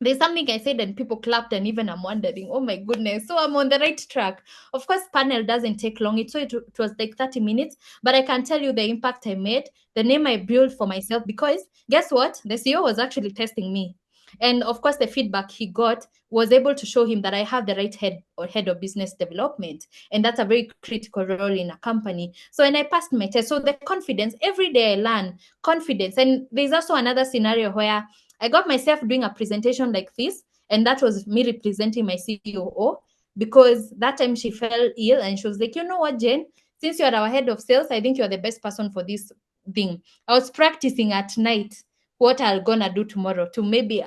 S1: there's something I said and people clapped, and even I'm wondering, oh my goodness, so I'm on the right track. Of course, panel doesn't take long. It was like 30 minutes, but I can tell you the impact I made, the name I built for myself, because guess what? The CEO was actually testing me. And of course, the feedback he got was able to show him that I have the right head of business development. And that's a very critical role in a company. So, and I passed my test. So the confidence, every day I learn confidence. And there's also another scenario where I got myself doing a presentation like this, and that was me representing my COO, because that time she fell ill and she was like, you know what, Jane, since you're our head of sales, I think you're the best person for this thing. I was practicing at night what I'm gonna do tomorrow to maybe,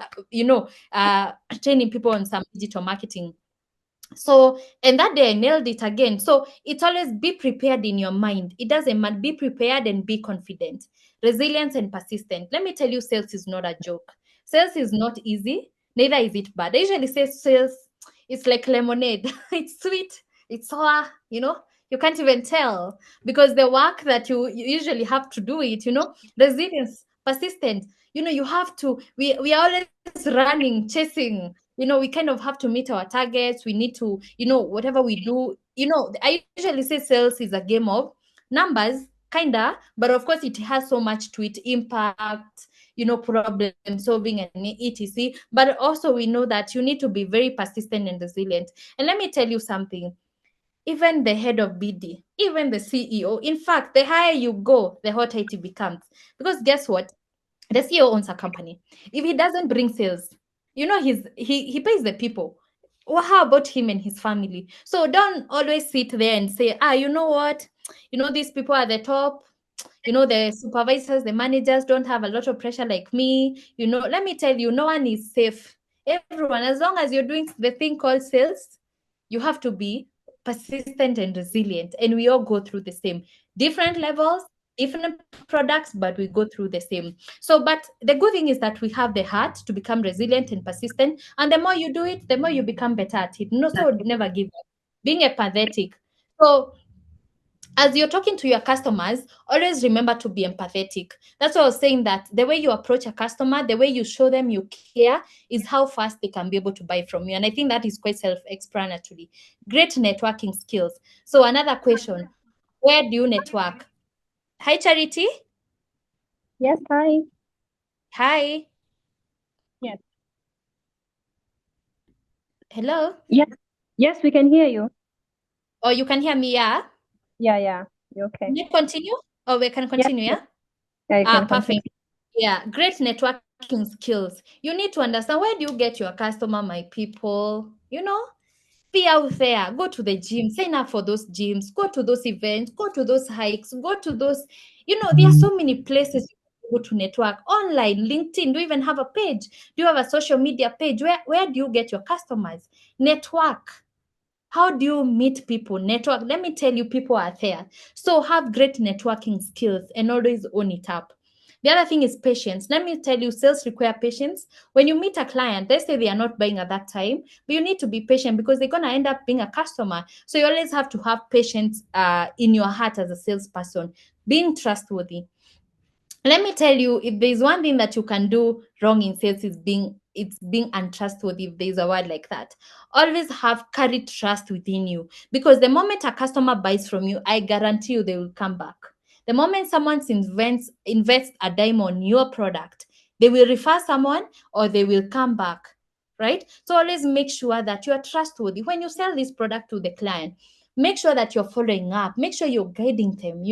S1: training people on some digital marketing. So, and that day I nailed it again. So it's always be prepared in your mind. It doesn't matter. Be prepared and be confident. Resilience and persistent. Let me tell you, sales is not a joke. Sales is not easy. Neither is it bad. I usually say sales, it's like lemonade. It's sweet. It's sour. You can't even tell, because the work that you usually have to do it. Resilience, persistent. You have to. We are always running, chasing. We kind of have to meet our targets. We need to, whatever we do, I usually say sales is a game of numbers, kinda, but of course it has so much to it: impact, problem solving and etc. But also we know that you need to be very persistent and resilient. And let me tell you something. Even the head of BD, even the CEO, in fact, the higher you go, the hotter it becomes. Because guess what? The CEO owns a company. If he doesn't bring sales, he pays the people. Well, how about him and his family? So don't always sit there and say, you know what? These people are the top. The supervisors, the managers don't have a lot of pressure like me. Let me tell you, no one is safe. Everyone, as long as you're doing the thing called sales, you have to be persistent and resilient. And we all go through the same different levels, different products, but we go through the same. So, but the good thing is that we have the heart to become resilient and persistent. And the more you do it, the more you become better at it. So never give up. Being empathetic. So as you're talking to your customers, always remember to be empathetic. That's why I was saying that the way you approach a customer, the way you show them you care, is how fast they can be able to buy from you. And I think that is quite self-explanatory. Great networking skills. So another question, where do you network? Hi, Charity.
S2: Yes, hi.
S1: Hi.
S2: Yes.
S1: Hello.
S2: Yes. Yes, we can hear you.
S1: Oh, you can hear me, yeah?
S2: Yeah. You okay?
S1: Can you continue? Oh, we can
S2: Yes,
S1: continue,
S2: yes.
S1: yeah?
S2: Yeah, you can continue.
S1: Perfect. Yeah, great networking skills. You need to understand, where do you get your customer, my people? Be out there, go to the gym, sign up for those gyms, go to those events, go to those hikes, go to those, there are so many places you can go to network online. LinkedIn, do you even have a page? Do you have a social media page? Where do you get your customers? Network. How do you meet people? Network. Let me tell you, people are there. So have great networking skills and always own it up. The other thing is patience. Let me tell you, sales require patience. When you meet a client, they say they are not buying at that time, but you need to be patient because they're going to end up being a customer. So you always have to have patience in your heart as a salesperson, being trustworthy. Let me tell you, if there's one thing that you can do wrong in sales, is being untrustworthy, if there's a word like that. Always carry trust within you, because the moment a customer buys from you, I guarantee you they will come back. The moment someone invests a dime on your product, they will refer someone or they will come back, right? So always make sure that you are trustworthy when you sell this product to the client. Make sure that you're following up, make sure you're guiding them,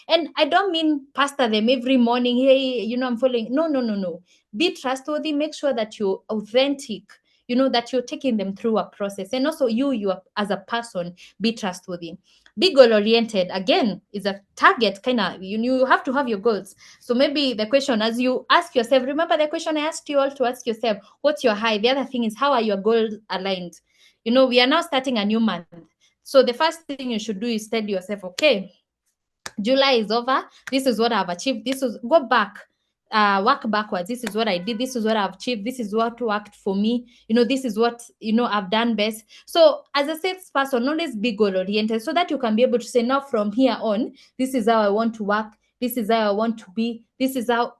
S1: and I don't mean pastor them every morning, hey, I'm following. No, no, no, no. Be trustworthy. Make sure that you're authentic, that you're taking them through a process. And also you are, as a person, be trustworthy. Be goal oriented. Again, is a target kind of, you have to have your goals. So maybe the question, as you ask yourself, remember the question I asked you all to ask yourself, what's your high? The other thing is, how are your goals aligned? We are now starting a new month. So the first thing you should do is tell yourself, okay, July is over. This is what I've achieved. Go back, work backwards. This is what I did. This is what I've achieved. This is what worked for me. This is what I've done best. So as a salesperson, always be goal oriented, so that you can be able to say, now from here on, this is how I want to work. This is how I want to be. This is how,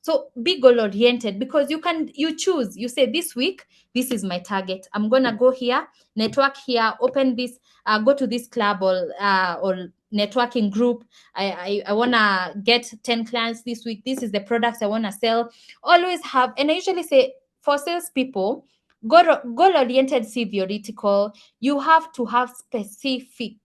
S1: so be goal oriented, because you choose. You say, this week, this is my target. I'm gonna go here, network here, open this, go to this club or networking group. I want to get 10 clients this week. This is the products I want to sell. Always have, and I usually say, for salespeople, goal oriented, see theoretical. You have to have specific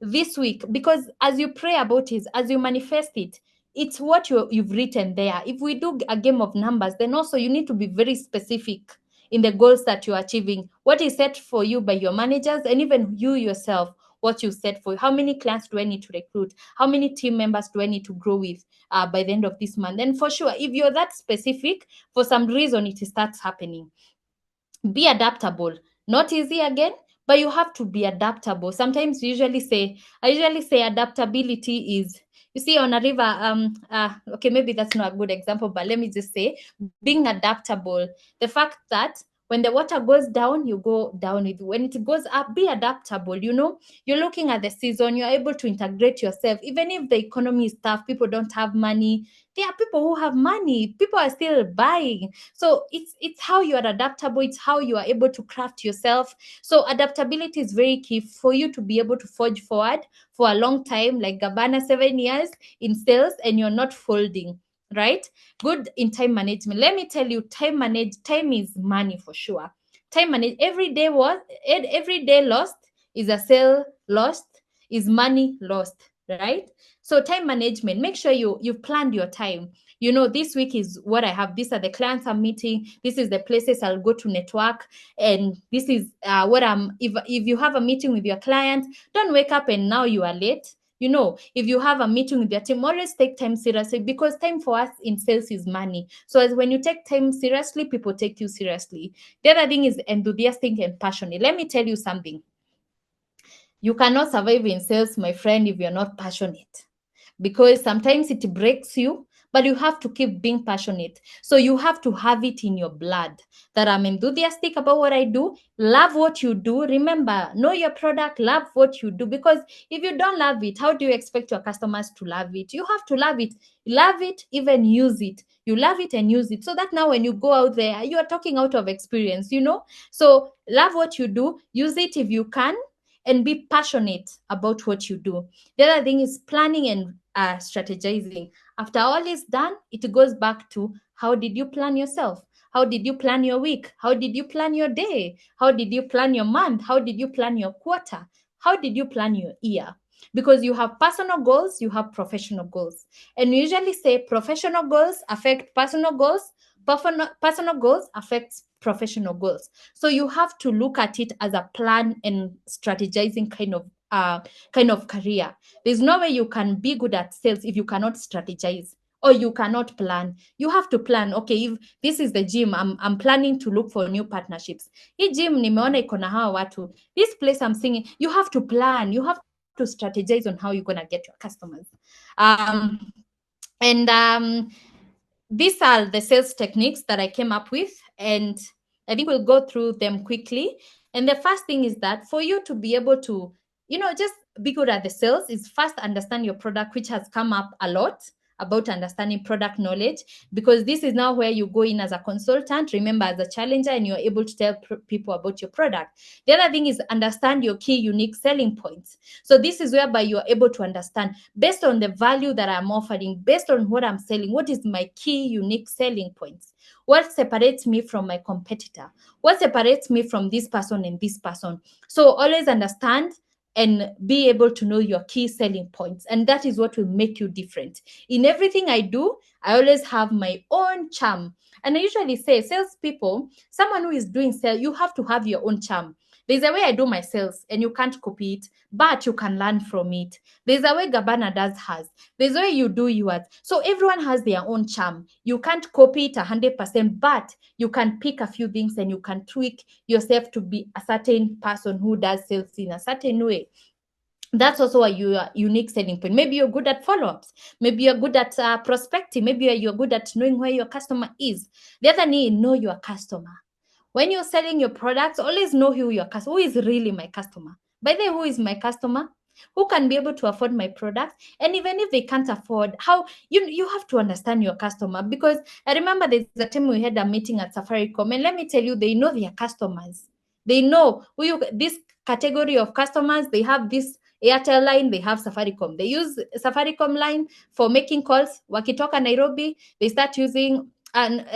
S1: this week, because as you pray about it, as you manifest it, it's what you've written there. If we do a game of numbers, then also you need to be very specific in the goals that you're achieving, what is set for you by your managers, and even you yourself, what you set for. How many clients do I need to recruit? How many team members do I need to grow with by the end of this month? And for sure, if you're that specific, for some reason it starts happening. Be adaptable. Not easy again, but you have to be adaptable. Sometimes I usually say adaptability is, you see, on a river, okay, maybe that's not a good example, but let me just say, being adaptable. The fact that when the water goes down, you go down with. When it goes up, be adaptable. You're looking at the season, you're able to integrate yourself. Even if the economy is tough, people don't have money, there are people who have money, people are still buying. So it's how you are adaptable, it's how you are able to craft yourself. So adaptability is very key for you to be able to forge forward for a long time, like Gabana, 7 years in sales, and you're not folding. right? Good in time management. Let me tell you, time is money for sure. Time manage every day lost is a sale lost, is money lost, right? So time management, make sure you've planned your time. This week is what I have. These are the clients I'm meeting. This is the places I'll go to network. And this is what if you have a meeting with your client, don't wake up and now you are late. If you have a meeting with your team, always take time seriously, because time for us in sales is money. So as when you take time seriously, people take you seriously. The other thing is enthusiastic and passionate. Let me tell you something. You cannot survive in sales, my friend, if you're not passionate, because sometimes it breaks you, but you have to keep being passionate. So you have to have it in your blood that I'm enthusiastic about what I do, love what you do. Remember, know your product, love what you do, because if you don't love it, how do you expect your customers to love it? You have to love it, even use it. You love it and use it, so that now when you go out there, you are talking out of experience. So love what you do, use it if you can, and be passionate about what you do. The other thing is planning and strategizing. After all is done, it goes back to, how did you plan yourself? How did you plan your week? How did you plan your day? How did you plan your month? How did you plan your quarter? How did you plan your year? Because you have personal goals, you have professional goals. And we usually say professional goals affect personal goals, personal goals affects professional goals. So you have to look at it as a plan and strategizing kind of career. There's no way you can be good at sales if you cannot strategize or you cannot plan. You have to plan. Okay, if this is the gym, I'm planning to look for new partnerships. Hii gym nimeona iko na hawa watu. This place I'm singing. You have to plan. You have to strategize on how you're gonna get your customers. And these are the sales techniques that I came up with, and I think we'll go through them quickly. And the first thing is that for you to be able to, just be good at the sales, is first understand your product, which has come up a lot about understanding product knowledge, because this is now where you go in as a consultant, remember, as a challenger, and you're able to tell people about your product. The other thing is understand your key unique selling points. So this is whereby you're able to understand, based on the value that I'm offering, based on what I'm selling, what is my key unique selling points? What separates me from my competitor? What separates me from this person and this person? So always understand and be able to know your key selling points. And that is what will make you different. In everything I do, I always have my own charm. And I usually say, salespeople, someone who is doing sales, you have to have your own charm. There's a way I do my sales and you can't copy it, but you can learn from it. There's a way Gabana does hers. There's a way you do yours. So everyone has their own charm. You can't copy it 100%, but you can pick a few things and you can tweak yourself to be a certain person who does sales in a certain way. That's also a unique selling point. Maybe you're good at follow-ups. Maybe you're good at prospecting. Maybe you're good at knowing where your customer is. The other thing, know your customer. When you're selling your products, always know who is really my customer. By the way, who is my customer? Who can be able to afford my product? And even if they can't afford, how you have to understand your customer. Because I remember there's a time we had a meeting at Safaricom, and let me tell you, they know their customers. They know this category of customers. They have this Airtel line, they have Safaricom. They use Safaricom line for making calls. Wakitoka Nairobi, they start using, and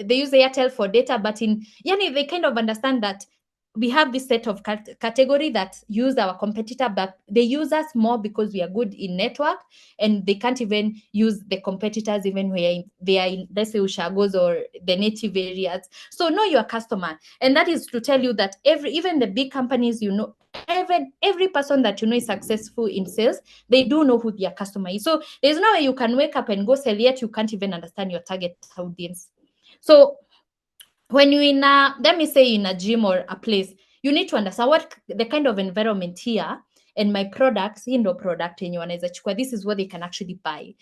S1: they use Airtel for data, but they kind of understand that we have this set of category that use our competitor, but they use us more because we are good in network, and they can't even use the competitors even where they are in, let's say, Ushagos or the native areas. So know your customer. And that is to tell you that even the big companies, every person that is successful in sales, they do know who their customer is. So there's no way you can wake up and go sell, yet you can't even understand your target audience. So when you're let me say, in a gym or a place, you need to understand what the kind of environment here, and my products, product yenye wanaweza chukua, this is what they can actually buy.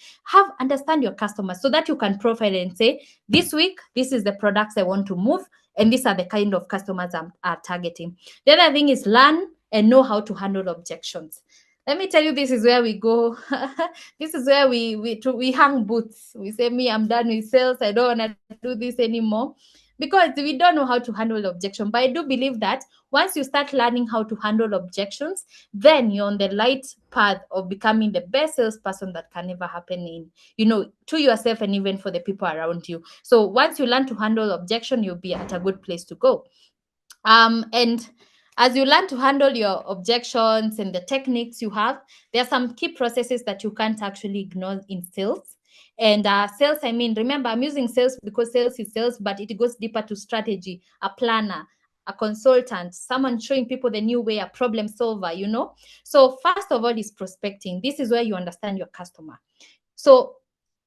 S1: Understand your customers so that you can profile and say, this week, this is the products I want to move, and these are the kind of customers I'm targeting. The other thing is learn and know how to handle objections. Let me tell you, this is where we go. This is where we hang boots. We say, me, I'm done with sales. I don't want to do this anymore. because we don't know how to handle objection. But I do believe that once you start learning how to handle objections, then you're on the right path of becoming the best salesperson that can ever happen in, to yourself and even for the people around you. So once you learn to handle objection, you'll be at a good place to go. And as you learn to handle your objections and the techniques you have, there are some key processes that you can't actually ignore in sales. And sales, I mean, remember, I'm using sales because sales is sales, but it goes deeper to strategy, a planner, a consultant, someone showing people the new way, a problem solver. So first of all is prospecting. This is where you understand your customer. So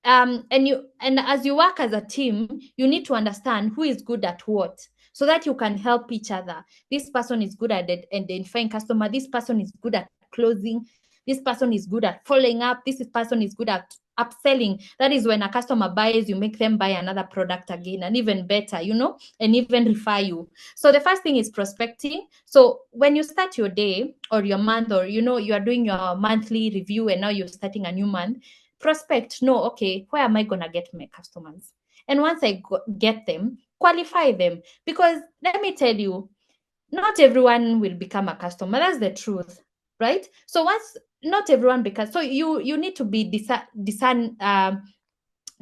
S1: and as you work as a team, you need to understand who is good at what, so that you can help each other. This person is good at identifying customer, this person is good at closing, this person is good at following up, this person is good at upselling. That is when a customer buys, you make them buy another product again, and even better, and even refer you. So the first thing is prospecting. So when you start your day or your month, or you are doing your monthly review and now you're starting a new month, prospect, no, okay, where am I going to get my customers? And once I get them, qualify them. Because let me tell you, not everyone will become a customer. That's the truth, right? So once not everyone becomes, so you need to be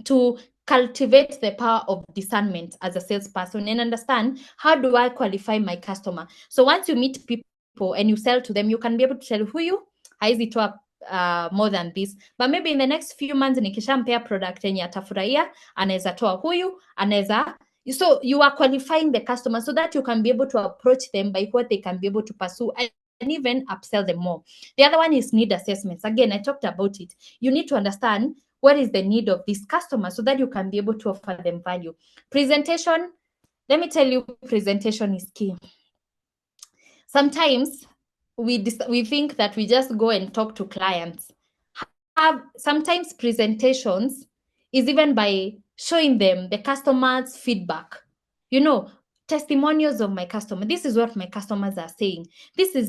S1: to cultivate the power of discernment as a salesperson and understand, how do I qualify my customer? So once you meet people and you sell to them, you can be able to tell huyu haizi toa more than this, but maybe in the next few months nikishampea product yenye atafurahia, anaweza toa huyu, anaweza. So you are qualifying the customer so that you can be able to approach them by what they can be able to pursue and even upsell them more. The other one is need assessments. Again, I talked about it. You need to understand what is the need of this customer so that you can be able to offer them value. Presentation, let me tell you, presentation is key. Sometimes we think that we just go and talk to clients. Sometimes presentations is even by showing them the customer's feedback. Testimonials of my customer. This is what my customers are saying. This is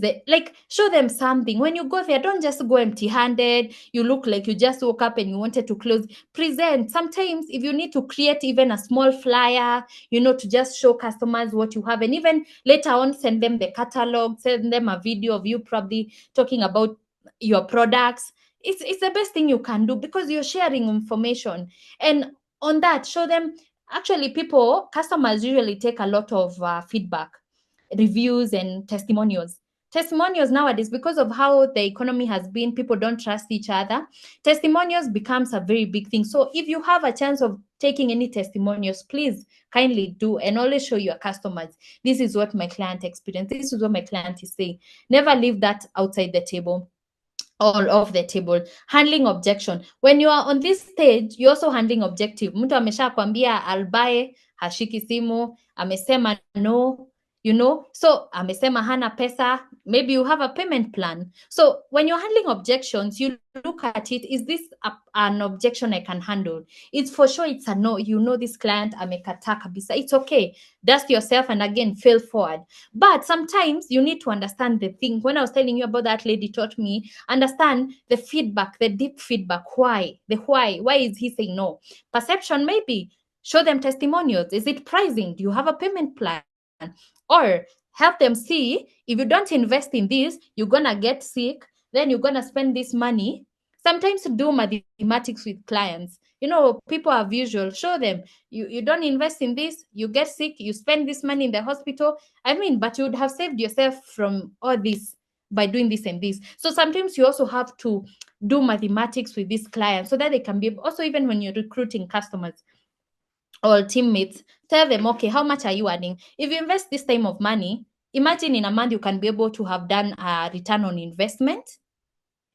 S1: show them something. When you go there, don't just go empty-handed. You look like you just woke up and you wanted to close. Present. Sometimes if you need to create even a small flyer, to just show customers what you have, and even later on send them the catalog, send them a video of you probably talking about your products. It's the best thing you can do, because you're sharing information. And on that, show them. Actually, customers usually take a lot of feedback, reviews, and testimonials. Testimonials nowadays, because of how the economy has been, people don't trust each other. Testimonials becomes a very big thing. So if you have a chance of taking any testimonials, please kindly do, and always show your customers, this is what my client experienced, this is what my client is saying. Never leave that outside the table, all off the table. Handling objection. When you are on this stage, you're also handling objective. Mtu amesha kwambia albae, hashiki simu, amesema no, so amesema hana pesa, maybe you have a payment plan. So when you're handling objections, you look at it, is this an objection I can handle? It's for sure it's a no. This client amekataa kabisa. It's okay. Dust yourself and again fail forward. But sometimes you need to understand the thing. When I was telling you about that lady taught me, understand the feedback, the deep feedback. Why? Why is he saying no? Perception, maybe. Show them testimonials. Is it pricing? Do you have a payment plan? Or help them see, if you don't invest in this, you're gonna get sick, then you're gonna spend this money. Sometimes do mathematics with clients. People are visual. Show them, you don't invest in this, you get sick, you spend this money in the hospital. But you would have saved yourself from all this by doing this and this. So sometimes you also have to do mathematics with these clients so that they can be also, even when you're recruiting customers or teammates, tell them, okay, how much are you earning? If you invest this time of money, imagine in a month you can be able to have done a return on investment.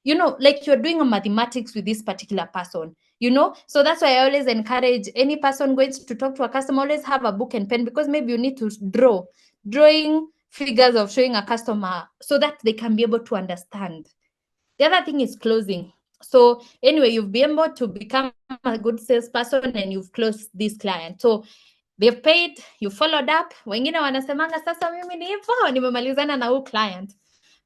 S1: Like you're doing a mathematics with this particular person. So that's why I always encourage any person going to talk to a customer, always have a book and pen, because maybe you need to drawing figures of showing a customer so that they can be able to understand. The other thing is closing. So anyway, you've been able to become a good salesperson and you've closed this client. So they've paid, you followed up. Wengine wanasemanga sasa mimi ni hivyo nimemalizana na huu client.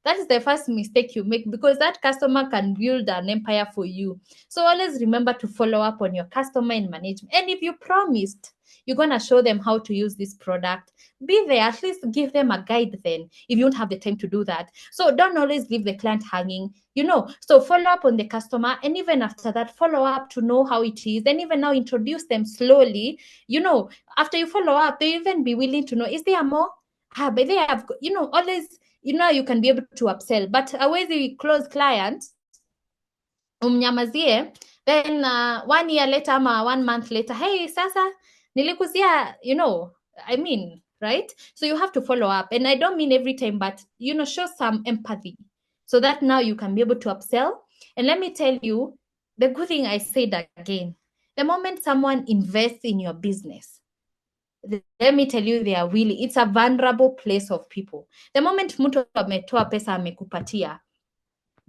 S1: That is the first mistake you make, because that customer can build an empire for you. So always remember to follow up on your customer in management. And if you promised, You're going to show them how to use this product. Be there, at least give them a guide then, if you don't have the time to do that. So don't always leave the client hanging, so follow up on the customer, and even after that, follow up to know how it is, and even now introduce them slowly. After you follow up, they even be willing to know, is there more? But they have, always, you can be able to upsell, but awezi close client umnyamazie, then 1 year later ama 1 month later, hey, sasa nilikuzia, right? So you have to follow up, and I don't mean every time, but show some empathy, so that now you can be able to upsell. And let me tell you, the good thing, I said again, the moment someone invests in your business, let me tell you, it's a vulnerable place of people. The moment mtu ametoa pesa amekupatia,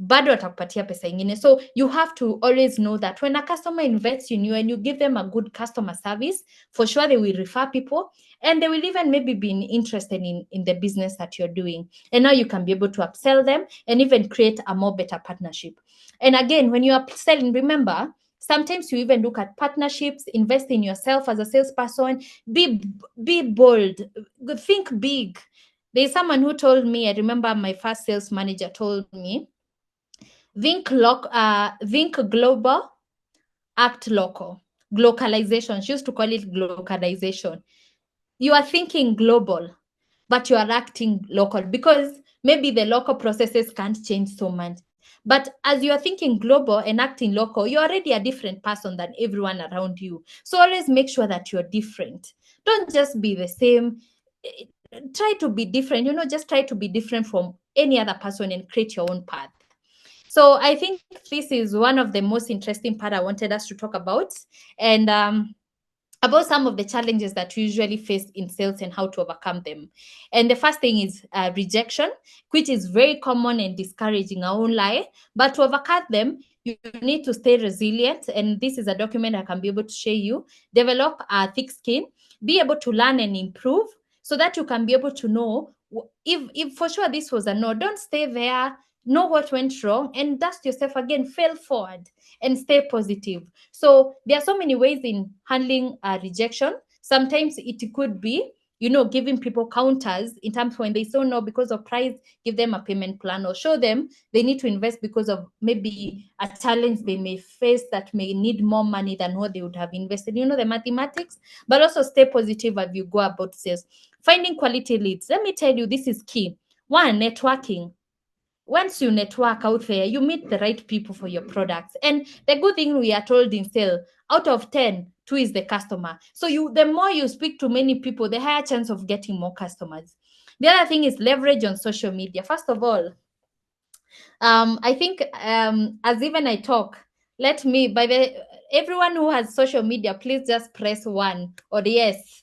S1: bado atakupatia pesa ingine. So you have to always know that when a customer invests in you and you give them a good customer service, for sure they will refer people, and they will even maybe be interested in the business that you're doing. And now you can be able to upsell them and even create a more better partnership. And again, when you are selling, remember, sometimes you even look at partnerships, invest in yourself as a salesperson, be bold, think big. There's someone who told me, I remember my first sales manager told me, think global, act local. Glocalization. She used to call it glocalization. You are thinking global, but you are acting local, because maybe the local processes can't change so much. But as you are thinking global and acting local, you're already a different person than everyone around you. So always make sure that you're different. Don't just be the same. Try to be different, just try to be different from any other person and create your own path. So I think this is one of the most interesting part I wanted us to talk about, and about some of the challenges that we usually face in sales and how to overcome them. And the first thing is rejection, which is very common and discouraging, I won't lie. But to overcome them, you need to stay resilient. And this is a document I can be able to share you. Develop a thick skin, be able to learn and improve, so that you can be able to know if for sure this was a no. Don't stay there. Know what went wrong and dust yourself again, fail forward and stay positive. So there are so many ways in handling rejection. Sometimes it could be, giving people counters in terms when they say no because of price, give them a payment plan, or show them they need to invest because of maybe a challenge they may face that may need more money than what they would have invested. The mathematics, but also stay positive as you go about sales. Finding quality leads. Let me tell you, this is key. One, networking. Once you network out there, you meet the right people for your products. And the good thing we are told in sale, out of 10, 2 is the customer. So the more you speak to many people, the higher chance of getting more customers. The other thing is leverage on social media. First of all, I think as even I talk, everyone who has social media, please just press 1 or yes.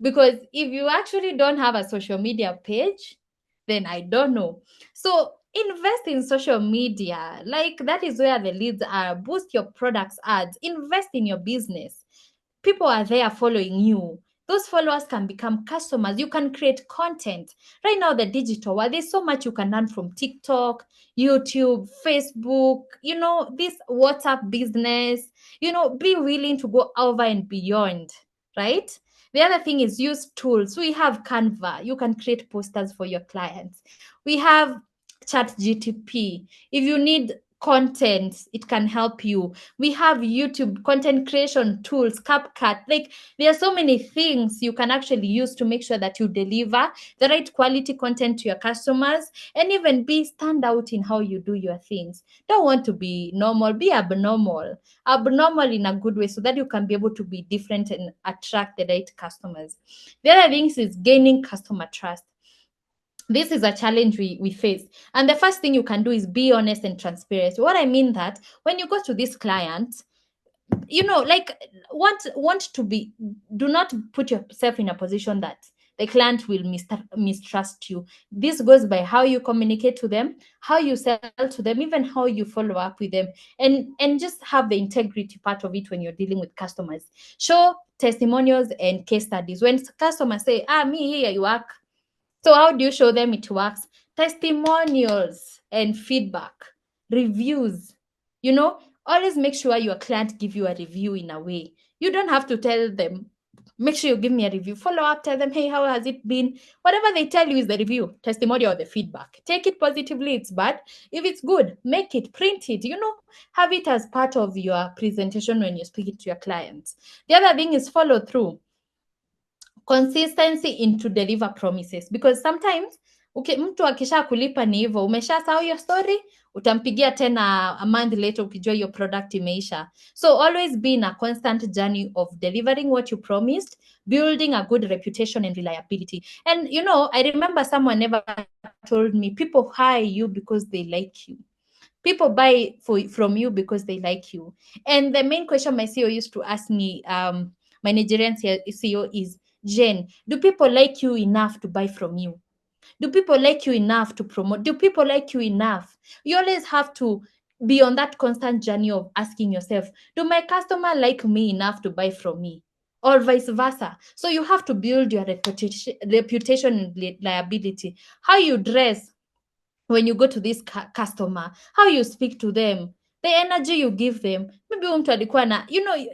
S1: Because if you actually don't have a social media page, then I don't know. So invest in social media. Like, that is where the leads are. Boost your products ads. Invest in your business. People are there following you. Those followers can become customers. You can create content. Right now, the digital world, there's so much you can learn from TikTok, YouTube, Facebook, this WhatsApp business. Be willing to go over and beyond, right? The other thing is use tools. We have Canva. You can create posters for your clients. We have ChatGTP. If you need content, it can help you. We have YouTube content creation tools, CapCut. Like, there are so many things you can actually use to make sure that you deliver the right quality content to your customers, and even stand out in how you do your things. Don't want to be normal, be abnormal in a good way, so that you can be able to be different and attract the right customers. The other things is gaining customer trust. This is a challenge we face. And the first thing you can do is be honest and transparent. What I mean that when you go to this client, like, want to be, do not put yourself in a position that the client will mistrust you. This goes by how you communicate to them, how you sell to them, even how you follow up with them, and just have the integrity part of it when you're dealing with customers. Show testimonials and case studies. When customers say, me here you work, so how do you show them it works? Testimonials and feedback, reviews. Always make sure your client give you a review in a way. You don't have to tell them make sure you give me a review. Follow up, tell them, hey, how has it been? Whatever they tell you is the review, testimonial, or the feedback. Take it positively, it's bad. If it's good, make it, print it, have it as part of your presentation when you're speaking to your clients. The other thing is follow through. Consistency into deliver promises, because sometimes mtu akisha kulipa ni hivyo, umeshasahau your story, utampigia tena a month later ukijua your product imeisha. So always be in a constant journey of delivering what you promised, building a good reputation and reliability. And I remember someone never told me, people hire you because they like you. People buy from you because they like you. And the main question my CEO used to ask me, my Nigerian CEO, is, Jane, do people like you enough to buy from you? Do people like you enough to promote? Do people like you enough? You always have to be on that constant journey of asking yourself, do my customer like me enough to buy from me? Or vice versa. So you have to build your reputation and liability. How you dress when you go to this customer, how you speak to them, the energy you give them. Maybe mtu alikuwa na,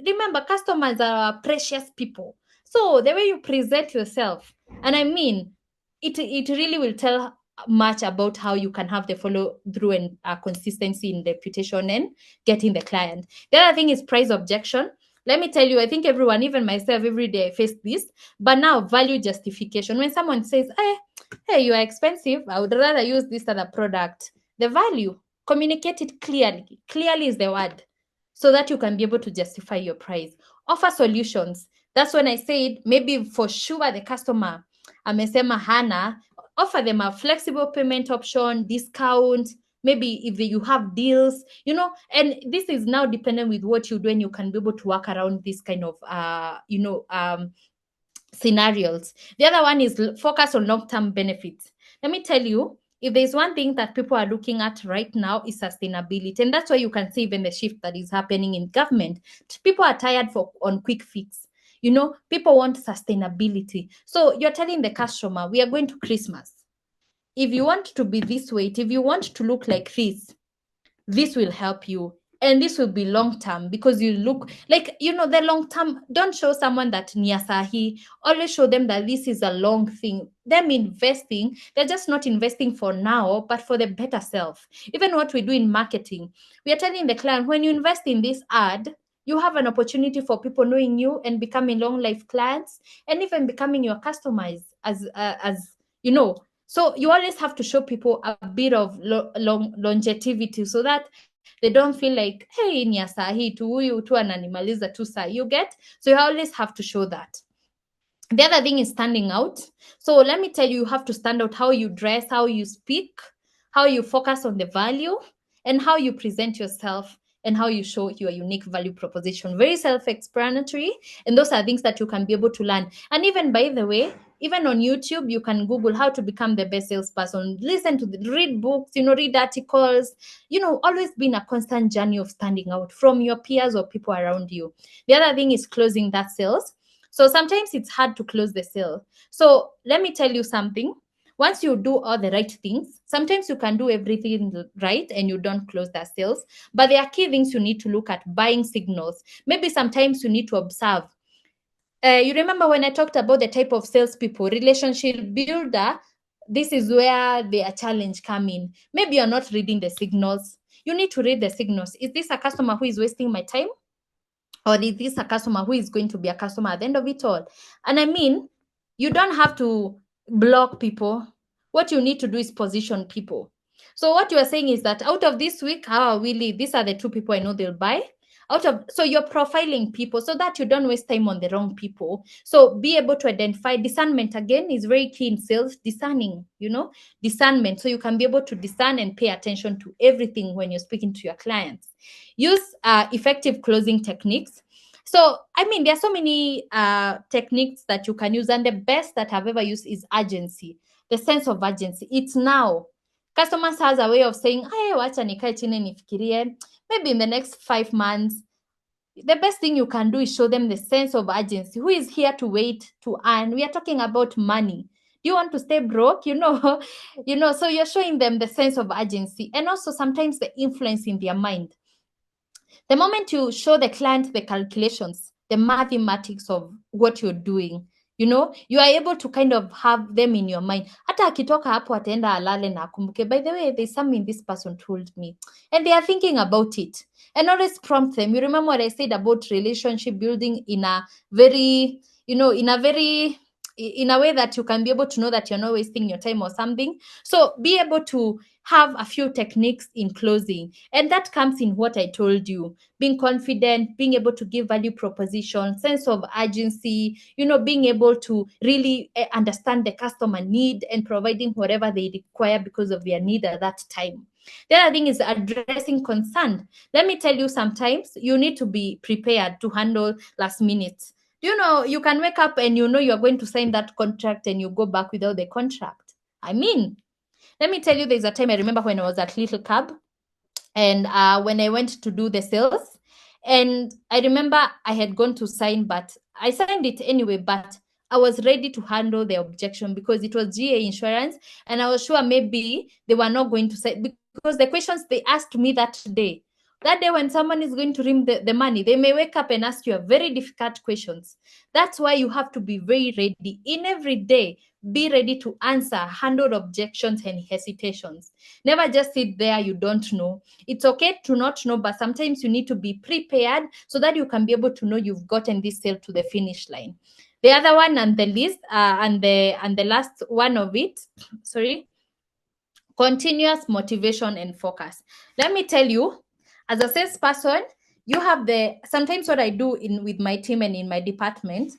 S1: remember, customers are precious people. So the way you present yourself, and I mean, it really will tell much about how you can have the follow through and consistency in reputation and getting the client. The other thing is price objection. Let me tell you, I think everyone, even myself, every day I face this. But now, value justification. When someone says, hey, you are expensive, I would rather use this other product. The value, communicate it clearly. Clearly is the word, so that you can be able to justify your price. Offer solutions. That's when I said, maybe for sure the customer amesema hana, offer them a flexible payment option, discount, maybe if you have deals, and this is now dependent with what you do, and you can be able to work around this kind of scenarios. The other one is focus on long-term benefits. Let me tell you, if there's one thing that people are looking at right now, is sustainability. And that's why you can see even the shift that is happening in government. People are tired on quick fix. People want sustainability. So you're telling the customer, we are going to Christmas. If you want to be this weight, if you want to look like this will help you. And this will be long term, because you look like, the long term. Don't show someone that ni asahi. Always show them that this is a long thing. Them investing, they're just not investing for now, but for the better self. Even what we do in marketing, we are telling the client, when you invest in this ad, you have an opportunity for people knowing you and becoming long life clients, and even becoming your customers as So you always have to show people a bit of longevity, so that they don't feel like, hey, ni ya saa hii tu, huyu tu ananimaliza tu saa. You get? So you always have to show that. The other thing is standing out. So let me tell you, you have to stand out, how you dress, how you speak, how you focus on the value, and how you present yourself, and how you show your unique value proposition. Very self-explanatory. And those are things that you can be able to learn. And even, by the way, even on YouTube, you can Google how to become the best salesperson. Listen to read books, read articles, always be in a constant journey of standing out from your peers or people around you. The other thing is closing that sales. So sometimes it's hard to close the sale. So let me tell you something. Once you do all the right things, sometimes you can do everything right and you don't close the sales. But there are key things you need to look at, buying signals. Maybe sometimes you need to observe. You remember when I talked about the type of salespeople, relationship builder, this is where the challenge come in. Maybe you're not reading the signals. You need to read the signals. Is this a customer who is wasting my time? Or is this a customer who is going to be a customer at the end of it all? And I mean, you don't have to block people. What you need to do is position people. So what you are saying is that out of this week, these are the two people I know they'll buy. So you're profiling people so that you don't waste time on the wrong people. So be able to identify. Discernment, again, is very key in sales. Discernment. So you can be able to discern and pay attention to everything when you're speaking to your clients. Use effective closing techniques. So, I mean, there are so many techniques that you can use, and the best that I've ever used is urgency, the sense of urgency. It's now. Customers has a way of saying, hey, wacha nikae chini nifikirie, maybe in the next 5 months. The best thing you can do is show them the sense of urgency. Who is here to wait to earn? We are talking about money. Do you want to stay broke? So you're showing them the sense of urgency, and also sometimes the influence in their mind. The moment you show the client the calculations, the mathematics of what you're doing. You know, you are able to kind of have them in your mind. Hata akitoka hapo ataenda alale na akumbuke, by the way, there's something this person told me. And they are thinking about it. And always prompt them. You remember what I said about relationship building in a very, in a way that you can be able to know that you're not wasting your time or something. So be able to have a few techniques in closing. And that comes in what I told you: being confident, being able to give value proposition, sense of urgency, being able to really understand the customer need and providing whatever they require because of their need at that time. The other thing is addressing concern. Let me tell you, sometimes you need to be prepared to handle last minute. You can wake up and you're going to sign that contract and you go back without the contract. I mean, let me tell you, there's a time I remember when I was at Little Cab, and when I went to do the sales, and I remember I had gone to sign, but I signed it anyway, but I was ready to handle the objection because it was GA insurance, and I was sure maybe they were not going to say, because the questions they asked me that day when someone is going to ream the money, they may wake up and ask you a very difficult questions. That's why you have to be very ready in every day. Be ready to answer, handle objections and hesitations. Never just sit there, you don't know. It's okay to not know, but sometimes you need to be prepared so that you can be able to know you've gotten this sale to the finish line. The other one and the least, and the last one of it, sorry, continuous motivation and focus. Let me tell you, as a salesperson, you have sometimes what I do with my team and in my department,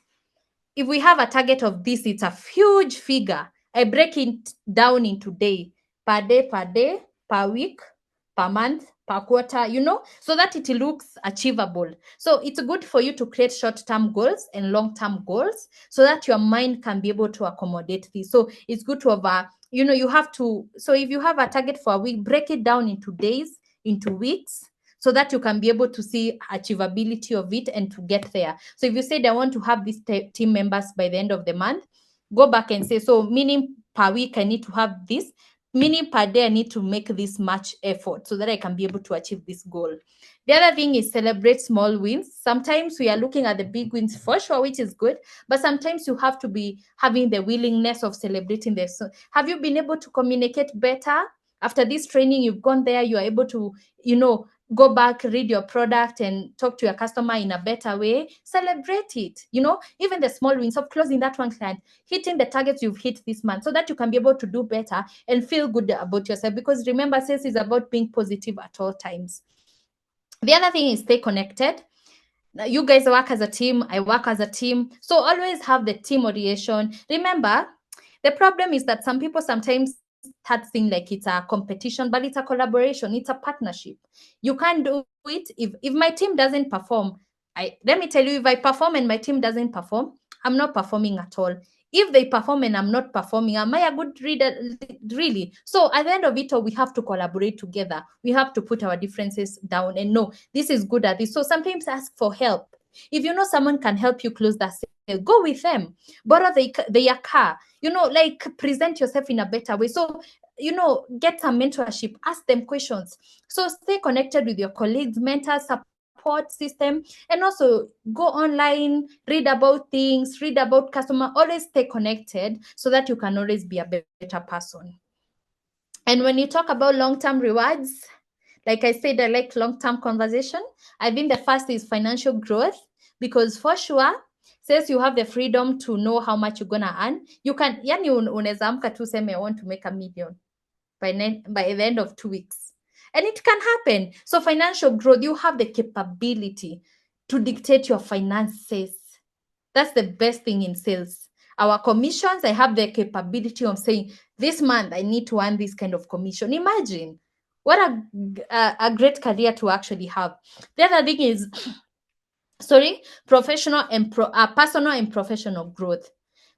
S1: if we have a target of this, it's a huge figure. I break it down into per day, per week, per month, per quarter, so that it looks achievable. So it's good for you to create short-term goals and long-term goals so that your mind can be able to accommodate this. So it's good to have you have to, so if you have a target for a week, break it down into days, into weeks, so that you can be able to see achievability of it and to get there. So if you said I want to have these team members by the end of the month, go back and say, so meaning per week I need to have this, meaning per day I need to make this much effort so that I can be able to achieve this goal. The other thing is celebrate small wins. Sometimes we are looking at the big wins for sure, which is good, but sometimes you have to be having the willingness of celebrating this. So have you been able to communicate better? After this training, you've gone there, you are able to, go back, read your product and talk to your customer in a better way. Celebrate it. Even the small wins of closing that one client, hitting the targets you've hit this month, so that you can be able to do better and feel good about yourself. Because remember, sales is about being positive at all times. The other thing is stay connected. You guys work as a team, I work as a team, so always have the team orientation. Remember, the problem is that some people sometimes start seeing like it's a competition, but it's a collaboration, it's a partnership. You can't do it if my team doesn't perform. Let me tell you, if I perform and my team doesn't perform, I'm not performing at all. If they perform and I'm not performing, am I a good reader? Really? So at the end of it all, we have to collaborate together. We have to put our differences down and know this is good at this. So sometimes ask for help. If you know someone can help you close that sale, go with them. Borrow their car. Like present yourself in a better way. So get some mentorship. Ask them questions. So stay connected with your colleagues, mentors, support system, and also go online, read about things, read about customer. Always stay connected so that you can always be a better person. And when you talk about long-term rewards, like I said, I like long-term conversation. I think the first is financial growth, because for sure, says you have the freedom to know how much you're gonna earn. You can, yani unaweza amka tu seme I want to make $1 million by the end of 2 weeks. And it can happen. So financial growth, you have the capability to dictate your finances. That's the best thing in sales. Our commissions, I have the capability of saying, this month I need to earn this kind of commission. Imagine what a great career to actually have. The other thing is, personal and professional growth,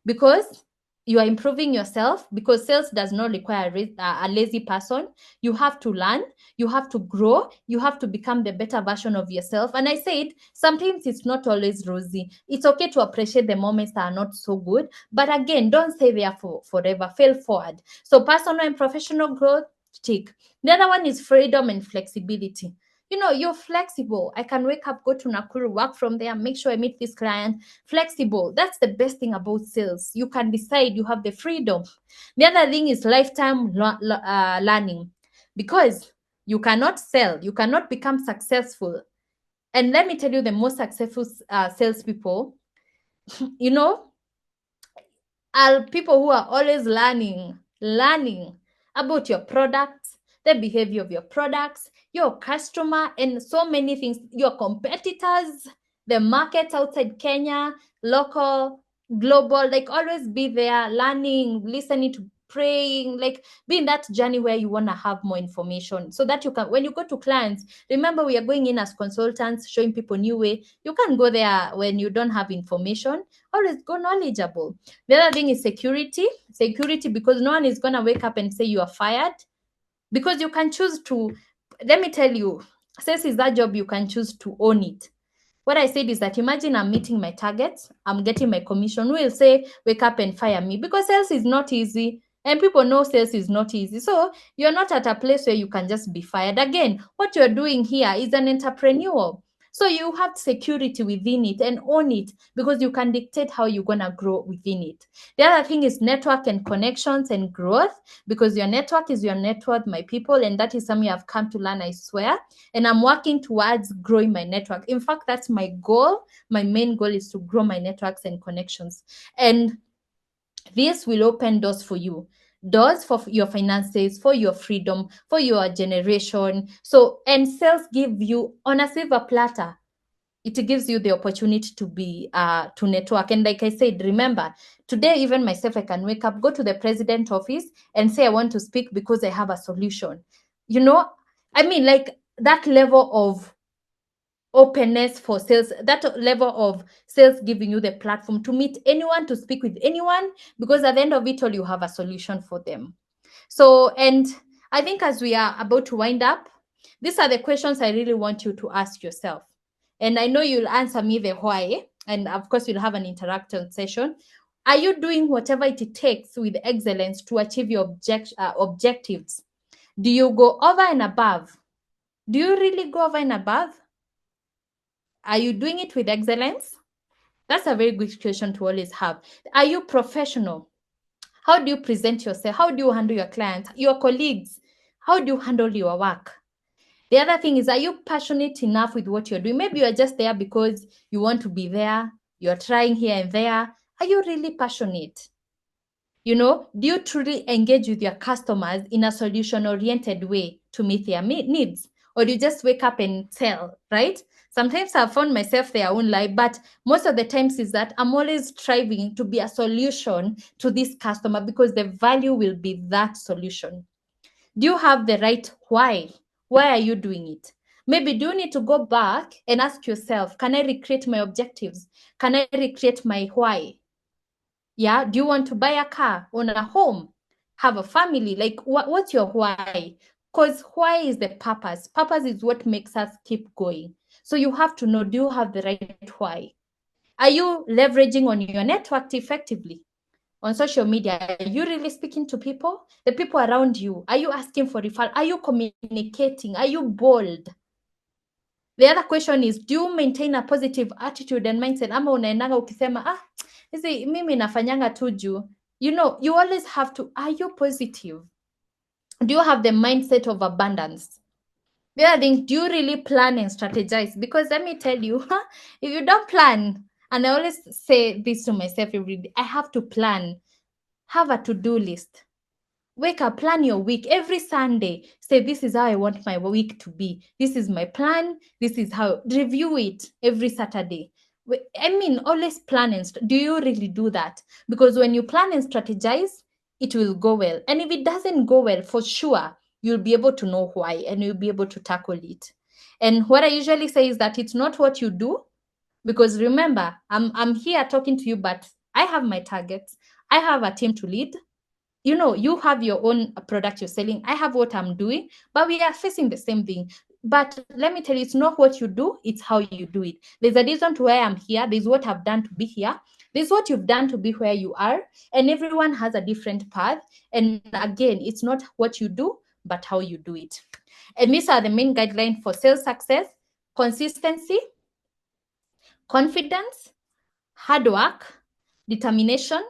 S1: because you are improving yourself, because sales does not require a lazy person. You have to learn, you have to grow, you have to become the better version of yourself. And I said, sometimes it's not always rosy. It's okay to appreciate the moments that are not so good, but again, don't stay there forever. Fail forward. So personal and professional growth, tick. The other one is freedom and flexibility. You're flexible. I can wake up, go to Nakuru, work from there, make sure I meet this client. Flexible. That's the best thing about sales. You can decide, you have the freedom. The other thing is lifetime learning, because you cannot sell, you cannot become successful. And let me tell you, the most successful salespeople, you know, are people who are always learning about your products, the behavior of your products, your customer, and so many things, your competitors, the markets outside Kenya, local, global. Like, always be there, learning, listening to, praying, like, be in that journey where you want to have more information, so that you can, when you go to clients, remember, we are going in as consultants, showing people new way. You can't go there when you don't have information. Always go knowledgeable. The other thing is security, because no one is going to wake up and say you are fired, because you can choose to. Let me tell you, sales is that job you can choose to own it. What I said is that, imagine I'm meeting my targets, I'm getting my commission. Who will say wake up and fire me? Because sales is not easy, and people know sales is not easy. So you're not at a place where you can just be fired. Again, what you're doing here is an entrepreneur. So you have security within it and own it, because you can dictate how you're going to grow within it. The other thing is network and connections and growth, because your network is your net worth, my people. And that is something I've come to learn, I swear. And I'm working towards growing my network. In fact, that's my goal. My main goal is to grow my networks and connections. And this will open doors for you, doors for your finances, for your freedom, for your generation. So, and sales give you on a silver platter. It gives you the opportunity to be to network. And like I said, remember, today, even myself, I can wake up, go to the president office and say I want to speak because I have a solution. I mean, like, that level of openness for sales, that level of sales giving you the platform to meet anyone, to speak with anyone, because at the end of it all, you have a solution for them. So, and I think as we are about to wind up, these are the questions I really want you to ask yourself. And I know you'll answer me the why, and of course, we'll have an interaction session. Are you doing whatever it takes with excellence to achieve your objectives? Do you go over and above? Do you really go over and above? Are you doing it with excellence? That's a very good question to always have. Are you professional? How do you present yourself? How do you handle your clients, your colleagues? How do you handle your work? The other thing is, are you passionate enough with what you're doing? Maybe you're just there because you want to be there. You're trying here and there. Are you really passionate? Do you truly engage with your customers in a solution-oriented way to meet their needs? Or do you just wake up and sell, right? Sometimes I've found myself their own life, but most of the times is that I'm always striving to be a solution to this customer, because the value will be that solution. Do you have the right why? Why are you doing it? Maybe do you need to go back and ask yourself, can I recreate my objectives? Can I recreate my why? Yeah. Do you want to buy a car, own a home, have a family? Like, what's your why? Because why is the purpose. Purpose is what makes us keep going. So you have to know, do you have the right why? Are you leveraging on your network effectively? On social media, are you really speaking to people? The people around you? Are you asking for referral? Are you communicating? Are you bold? The other question is, do you maintain a positive attitude and mindset? Ama unaendanga ukisema, hizi mimi nafanyanga tu juu. You always have to, are you positive? Do you have the mindset of abundance? The other thing, do you really plan and strategize? Because let me tell you, if you don't plan, and I always say this to myself every day, I have to plan. Have a to-do list. Wake up, plan your week every Sunday. Say, this is how I want my week to be. This is my plan. This is how. Review it every Saturday. I mean, always plan and do you really do that? Because when you plan and strategize, it will go well. And if it doesn't go well, for sure, you'll be able to know why, and you'll be able to tackle it. And what I usually say is that it's not what you do, because remember, I'm here talking to you, but I have my targets. I have a team to lead. You have your own product you're selling. I have what I'm doing, but we are facing the same thing. But let me tell you, it's not what you do, it's how you do it. There's a reason to why I'm here. There's what I've done to be here. There's what you've done to be where you are. And everyone has a different path. And again, it's not what you do, but how you do it. And these are the main guidelines for sales success: consistency, confidence, hard work, determination,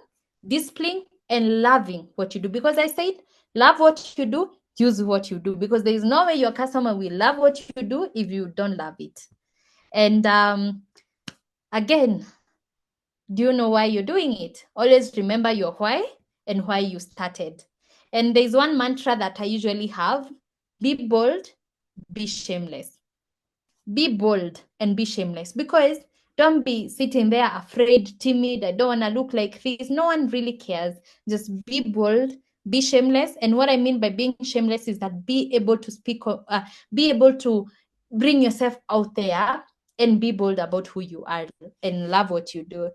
S1: discipline, and loving what you do. Because I said, love what you do, use what you do, because there is no way your customer will love what you do if you don't love it. And again, do you know why you're doing it? Always remember your why and why you started. And there's one mantra that I usually have: be bold, be shameless. Be bold and be shameless, because don't be sitting there afraid, timid, I don't want to look like this. No one really cares. Just be bold, be shameless. And what I mean by being shameless is that be able to be able to bring yourself out there and be bold about who you are and love what you do.